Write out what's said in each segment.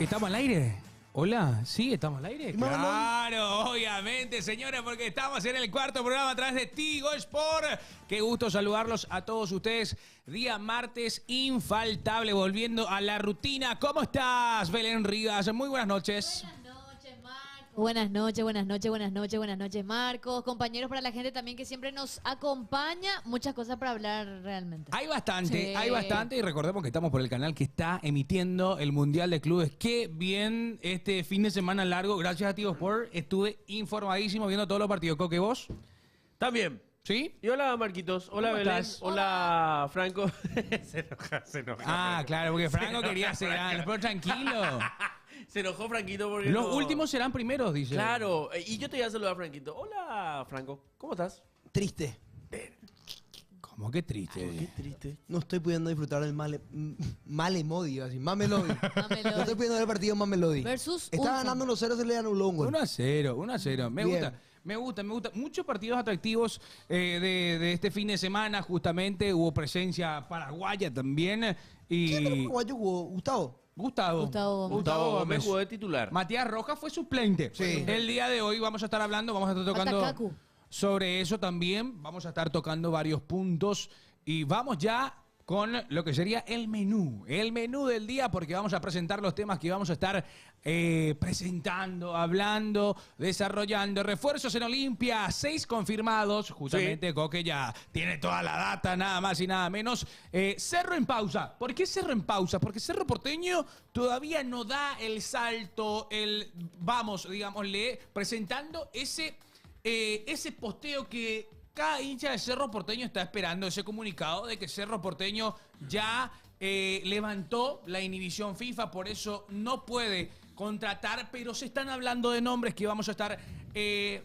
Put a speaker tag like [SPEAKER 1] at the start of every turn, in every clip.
[SPEAKER 1] ¿Estamos al aire? Hola, ¿sí? ¿Estamos al aire?
[SPEAKER 2] Claro, obviamente, señores, porque estamos en el cuarto programa a través de Tigo Sport. Qué gusto saludarlos a todos ustedes. Día martes infaltable, volviendo a la rutina. ¿Cómo estás, Belén Rivas? Muy buenas noches.
[SPEAKER 3] Buenas noches, Marcos. Buenas noches, Marcos. Compañeros, para la gente también que siempre nos acompaña. Muchas cosas para hablar realmente.
[SPEAKER 1] Hay bastante,
[SPEAKER 3] Sí.
[SPEAKER 1] hay bastante. Y recordemos que estamos por el canal que está emitiendo el Mundial de Clubes. Qué bien este fin de semana largo. Gracias a Tigo Sport. Estuve informadísimo viendo todos los partidos. ¿Coque, vos?
[SPEAKER 4] También.
[SPEAKER 1] ¿Sí?
[SPEAKER 4] Y hola, Marquitos. Hola,
[SPEAKER 1] ¿Cómo
[SPEAKER 4] Belén.
[SPEAKER 1] estás?
[SPEAKER 4] Hola, Franco. Se enoja.
[SPEAKER 1] Ah, claro, porque Franco quería ser pero tranquilo.
[SPEAKER 4] Se enojó Franquito porque
[SPEAKER 1] Los
[SPEAKER 4] no-
[SPEAKER 1] últimos serán primeros, dice.
[SPEAKER 4] Claro. Y yo te voy a saludar, Franquito. Hola, Franco. ¿Cómo estás?
[SPEAKER 5] Triste.
[SPEAKER 1] ¿Cómo que triste?
[SPEAKER 4] Qué triste.
[SPEAKER 5] No estoy pudiendo disfrutar del Mamelodi, así, Mamelodi.
[SPEAKER 3] Mamelodi.
[SPEAKER 5] No estoy pudiendo ver el partido Mamelodi.
[SPEAKER 3] Versus
[SPEAKER 5] Está
[SPEAKER 3] Ulsan.
[SPEAKER 5] ganando 1-0, se le anuló un gol.
[SPEAKER 1] 1-0, 1-0.
[SPEAKER 5] Bien.
[SPEAKER 1] Me gusta. Muchos partidos atractivos de este fin de semana, justamente. Hubo presencia paraguaya también.
[SPEAKER 5] ¿Quién de los
[SPEAKER 1] Y
[SPEAKER 5] paraguayos jugó? Gustavo.
[SPEAKER 1] Gustavo
[SPEAKER 4] Gustavo Gómez jugó de titular.
[SPEAKER 1] Matías Rojas fue suplente.
[SPEAKER 5] Sí.
[SPEAKER 1] El día de hoy vamos a estar hablando, vamos a estar tocando
[SPEAKER 3] Atacacu.
[SPEAKER 1] sobre eso también. Vamos a estar tocando varios puntos y vamos ya con lo que sería el menú del día, porque vamos a presentar los temas que vamos a estar presentando, hablando, desarrollando. Refuerzos en Olimpia, 6 confirmados, justamente
[SPEAKER 4] Sí.
[SPEAKER 1] Coque ya tiene toda la data, nada más y nada menos. Cerro en pausa. ¿Por qué Cerro en pausa? Porque Cerro Porteño todavía no da el salto, digámosle, presentando ese posteo que cada hincha de Cerro Porteño está esperando, ese comunicado de que Cerro Porteño ya levantó la inhibición FIFA, por eso no puede contratar, pero se están hablando de nombres que vamos a estar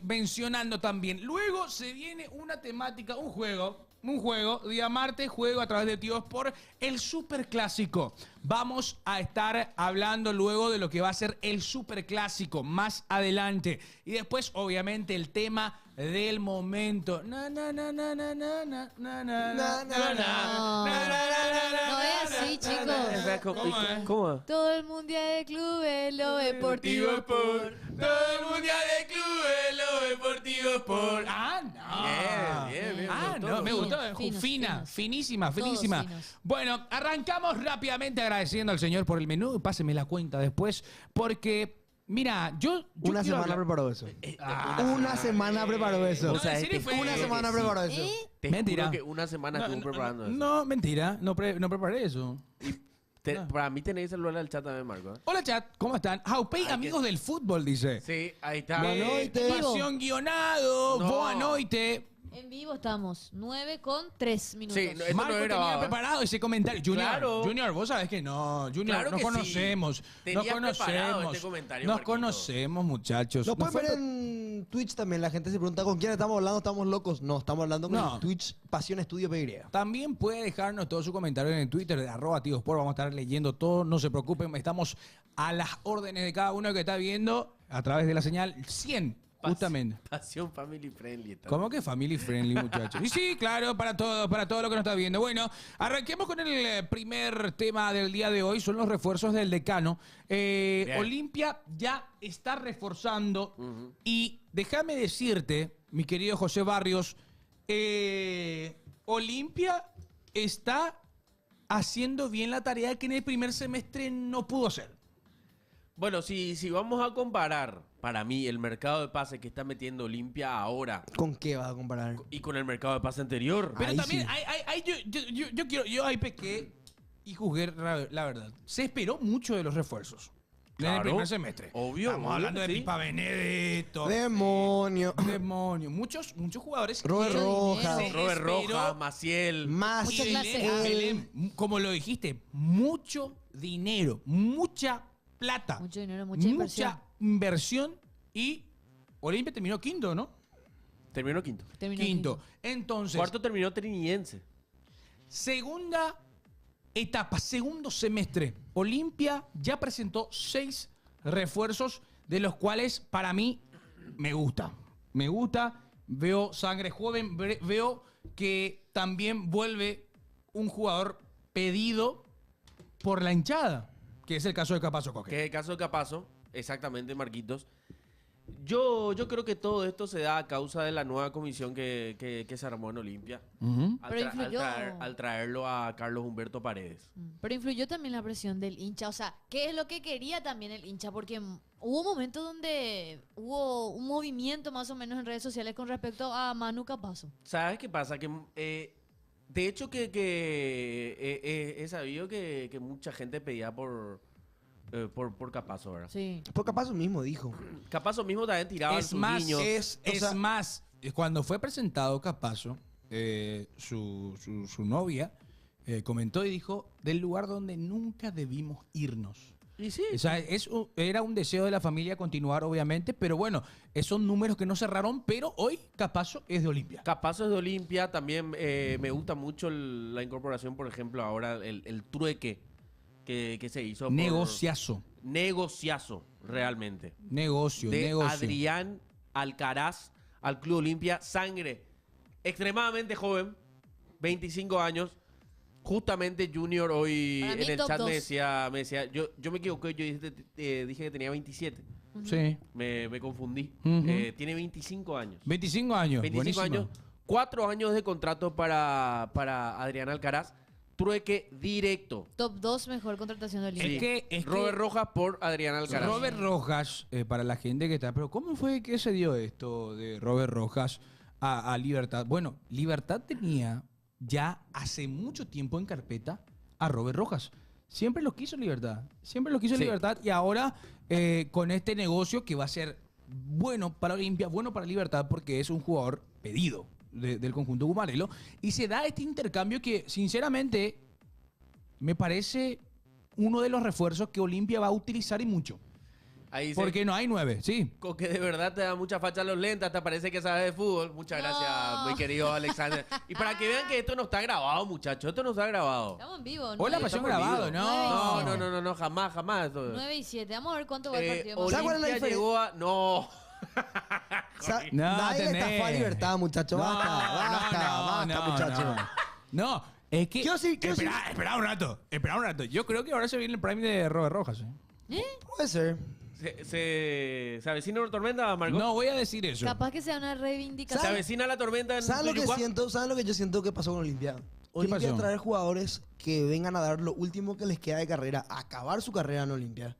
[SPEAKER 1] mencionando también. Luego se viene una temática, un juego, día martes, juego a través de Tigo Sport, el Superclásico. Vamos a estar hablando luego de lo que va a ser el Superclásico más adelante. Y después, obviamente, el tema del momento.
[SPEAKER 3] No es así, chicos.
[SPEAKER 1] ¿Cómo es?
[SPEAKER 4] ¿Cómo?
[SPEAKER 3] Todo el mundial de clubes, lo deportivo por.
[SPEAKER 1] Todo el mundial de clubes, lo deportivo Sport. Ah, no.
[SPEAKER 4] Bien.
[SPEAKER 1] Ah, no, me gustó.
[SPEAKER 3] Finos,
[SPEAKER 1] Fina,
[SPEAKER 3] finos.
[SPEAKER 1] finísima.
[SPEAKER 3] Todos finos.
[SPEAKER 1] Bueno, arrancamos rápidamente agradeciendo al señor por el menú. Páseme la cuenta después, porque, mira, yo
[SPEAKER 5] Una
[SPEAKER 1] quiero
[SPEAKER 5] semana
[SPEAKER 1] hablar-
[SPEAKER 5] preparó eso. Una semana preparó eso.
[SPEAKER 1] No, en serio fue-
[SPEAKER 5] Una semana preparó eso.
[SPEAKER 4] Te
[SPEAKER 1] Mentira.
[SPEAKER 4] juro que una semana estuvo preparando eso.
[SPEAKER 1] No, mentira. No preparé eso.
[SPEAKER 4] Para mí tenéis celular al chat también, Marco. ¿eh?
[SPEAKER 1] Hola, chat. ¿Cómo están? Jaupey, amigos del fútbol, dice.
[SPEAKER 4] Sí, ahí está.
[SPEAKER 5] Bueno, Anoite.
[SPEAKER 1] Pasión guionado.
[SPEAKER 4] No.
[SPEAKER 1] Boa noite.
[SPEAKER 3] En vivo estamos, 9:03 minutos.
[SPEAKER 4] Sí, no, esto
[SPEAKER 1] Marco
[SPEAKER 4] no
[SPEAKER 1] tenía
[SPEAKER 4] era grabado, ¿eh?
[SPEAKER 1] preparado ese comentario. Junior,
[SPEAKER 4] Claro.
[SPEAKER 1] Junior, vos sabés que no. Junior,
[SPEAKER 4] Claro
[SPEAKER 1] nos
[SPEAKER 4] que sí.
[SPEAKER 1] conocemos.
[SPEAKER 4] Tenía
[SPEAKER 1] Nos
[SPEAKER 4] preparado
[SPEAKER 1] conocemos.
[SPEAKER 4] este comentario,
[SPEAKER 1] Nos
[SPEAKER 4] Marquito.
[SPEAKER 1] conocemos, muchachos.
[SPEAKER 5] Lo
[SPEAKER 1] Nos
[SPEAKER 5] pueden
[SPEAKER 1] fue-
[SPEAKER 5] ver en Twitch también. La gente se pregunta con quién estamos hablando. ¿Estamos locos? No, estamos hablando con
[SPEAKER 1] No.
[SPEAKER 5] el Twitch Pasión Estudio PY.
[SPEAKER 1] También puede dejarnos todo su comentario en el Twitter de @TigoSport. Vamos a estar leyendo todo. No se preocupen, estamos a las órdenes de cada uno que está viendo a través de la señal 100, justamente.
[SPEAKER 4] Pasión family friendly. está.
[SPEAKER 1] ¿Cómo que family friendly, muchachos? Y sí, claro, para todo lo que nos está viendo. Bueno, arranquemos con el primer tema del día de hoy, son los refuerzos del decano. Olimpia ya está reforzando y déjame decirte, mi querido José Barrios, Olimpia está haciendo bien la tarea que en el primer semestre no pudo hacer.
[SPEAKER 4] Bueno, si vamos a comparar, para mí, el mercado de pases que está metiendo Olimpia ahora
[SPEAKER 5] ¿Con qué vas a comparar?
[SPEAKER 4] y con el mercado de pase anterior.
[SPEAKER 1] Pero
[SPEAKER 5] Ahí
[SPEAKER 1] también
[SPEAKER 5] sí.
[SPEAKER 1] yo ahí pequé y juzgué la verdad. Se esperó mucho de los refuerzos. En el
[SPEAKER 4] Claro,
[SPEAKER 1] primer semestre.
[SPEAKER 4] obvio,
[SPEAKER 1] Estamos
[SPEAKER 4] obvio
[SPEAKER 1] hablando
[SPEAKER 4] que
[SPEAKER 1] de
[SPEAKER 4] sí.
[SPEAKER 1] Pipa Benedetto.
[SPEAKER 5] Demonio.
[SPEAKER 1] Demonio. Muchos jugadores.
[SPEAKER 5] Robert
[SPEAKER 1] que
[SPEAKER 5] Rojas.
[SPEAKER 1] se
[SPEAKER 4] Robert
[SPEAKER 1] esperó.
[SPEAKER 4] Rojas, Maciel.
[SPEAKER 5] Más
[SPEAKER 3] Mucha
[SPEAKER 1] Y
[SPEAKER 3] clase.
[SPEAKER 1] Belén, como lo dijiste, mucho dinero, mucha plata.
[SPEAKER 3] Mucho dinero, mucha inversión.
[SPEAKER 1] inversión y Olimpia terminó quinto, ¿no?
[SPEAKER 4] Terminó quinto.
[SPEAKER 3] Terminó
[SPEAKER 1] Quinto. Entonces,
[SPEAKER 4] Cuarto terminó Trinidense.
[SPEAKER 1] segunda etapa, segundo semestre. Olimpia ya presentó 6 refuerzos, de los cuales para mí me gusta. Me gusta, veo sangre joven, veo que también vuelve un jugador pedido por la hinchada. Que es el caso de Capazo Coque.
[SPEAKER 4] Que es el caso de Capazo, exactamente, Marquitos. Yo creo que todo esto se da a causa de la nueva comisión que se armó en Olimpia.
[SPEAKER 1] Ujú.
[SPEAKER 3] Pero influyó.
[SPEAKER 4] Al traerlo a Carlos Humberto Paredes.
[SPEAKER 3] Pero influyó también la presión del hincha. O sea, ¿qué es lo que quería también el hincha? Porque hubo momentos donde hubo un movimiento más o menos en redes sociales con respecto a Manu Capazo.
[SPEAKER 4] ¿Sabes qué pasa? Que de hecho he sabido que mucha gente pedía por Capazo, ¿verdad?
[SPEAKER 3] Sí.
[SPEAKER 5] Porque Capazo mismo dijo.
[SPEAKER 4] Capazo mismo también tiraba
[SPEAKER 1] Es
[SPEAKER 4] sus
[SPEAKER 1] más,
[SPEAKER 4] niños.
[SPEAKER 1] es más, cuando fue presentado Capazo, su novia comentó y dijo, del lugar donde nunca debimos irnos.
[SPEAKER 4] Y sí.
[SPEAKER 1] O sea, era un deseo de la familia continuar, obviamente, pero bueno, esos números que no cerraron, pero hoy Capazo es de Olimpia.
[SPEAKER 4] Capazo es de Olimpia. También me gusta mucho la incorporación, por ejemplo, ahora el trueque que se hizo.
[SPEAKER 1] Negociazo.
[SPEAKER 4] Negociazo, realmente.
[SPEAKER 1] Negocio,
[SPEAKER 4] De
[SPEAKER 1] negocio.
[SPEAKER 4] Adrián Alcaraz al Club Olimpia. Sangre extremadamente joven, 25 años. Justamente Junior hoy
[SPEAKER 3] Para mí,
[SPEAKER 4] en el
[SPEAKER 3] top
[SPEAKER 4] chat
[SPEAKER 3] dos.
[SPEAKER 4] me decía, yo me equivoqué, yo dije que tenía 27.
[SPEAKER 1] Sí.
[SPEAKER 4] Me confundí.
[SPEAKER 1] Ujú.
[SPEAKER 4] Tiene 25 años.
[SPEAKER 1] 25 años.
[SPEAKER 4] 25
[SPEAKER 1] buenísimo.
[SPEAKER 4] años, 4 años de contrato para Adrián Alcaraz. Trueque directo.
[SPEAKER 3] Top 2 mejor contratación de Olimpia.
[SPEAKER 4] Sí. Robert Rojas por Adrián Alcaraz.
[SPEAKER 1] Robert Rojas, para la gente que está, pero ¿cómo fue que se dio esto de Robert Rojas a Libertad? Bueno, Libertad tenía ya hace mucho tiempo en carpeta a Robert Rojas. Siempre lo quiso Libertad. Siempre lo quiso
[SPEAKER 4] Sí.
[SPEAKER 1] Libertad. Y ahora con este negocio que va a ser bueno para Olimpia, bueno para Libertad, porque es un jugador pedido del conjunto Gumarelo. Y se da este intercambio que, sinceramente, me parece uno de los refuerzos que Olimpia va a utilizar y mucho.
[SPEAKER 4] Ahí dice,
[SPEAKER 1] Porque no hay 9, sí.
[SPEAKER 4] que de verdad te da mucha facha a los lentes, hasta parece que sabes de fútbol. Muchas gracias,
[SPEAKER 3] No.
[SPEAKER 4] muy querido Alexander. Y para que vean que esto no está grabado, muchachos, esto no está grabado.
[SPEAKER 3] Estamos en vivo.
[SPEAKER 1] Hola,
[SPEAKER 3] 9
[SPEAKER 1] pasión
[SPEAKER 4] por vivo.
[SPEAKER 1] grabado, no.
[SPEAKER 4] No, jamás. Esto.
[SPEAKER 3] 9 y 7. Vamos a ver cuánto va el partido.
[SPEAKER 5] ¿Sabes cuál es la
[SPEAKER 4] Olimpia
[SPEAKER 5] diferencia?
[SPEAKER 4] llegó a... No.
[SPEAKER 1] No,
[SPEAKER 5] Nadie le
[SPEAKER 1] tenés.
[SPEAKER 5] estafó a Libertad, muchachos. Basta, muchachos.
[SPEAKER 1] No, es que...
[SPEAKER 5] Quiero decir-
[SPEAKER 1] Espera un rato. Yo creo que ahora se viene el prime de Robert Rojas.
[SPEAKER 5] Puede ser.
[SPEAKER 4] ¿Se avecina una tormenta, Margot?
[SPEAKER 1] No voy a decir eso.
[SPEAKER 3] Capaz que sea una
[SPEAKER 4] ¿Se
[SPEAKER 3] reivindicación.
[SPEAKER 4] avecina la tormenta en
[SPEAKER 5] ¿Saben lo que
[SPEAKER 4] Tuyucuá?
[SPEAKER 5] siento? ¿Saben lo que yo siento que pasó con Olimpia? Olimpia
[SPEAKER 1] pasó?
[SPEAKER 5] traer jugadores que vengan a dar lo último que les queda de carrera, a acabar su carrera en Olimpia.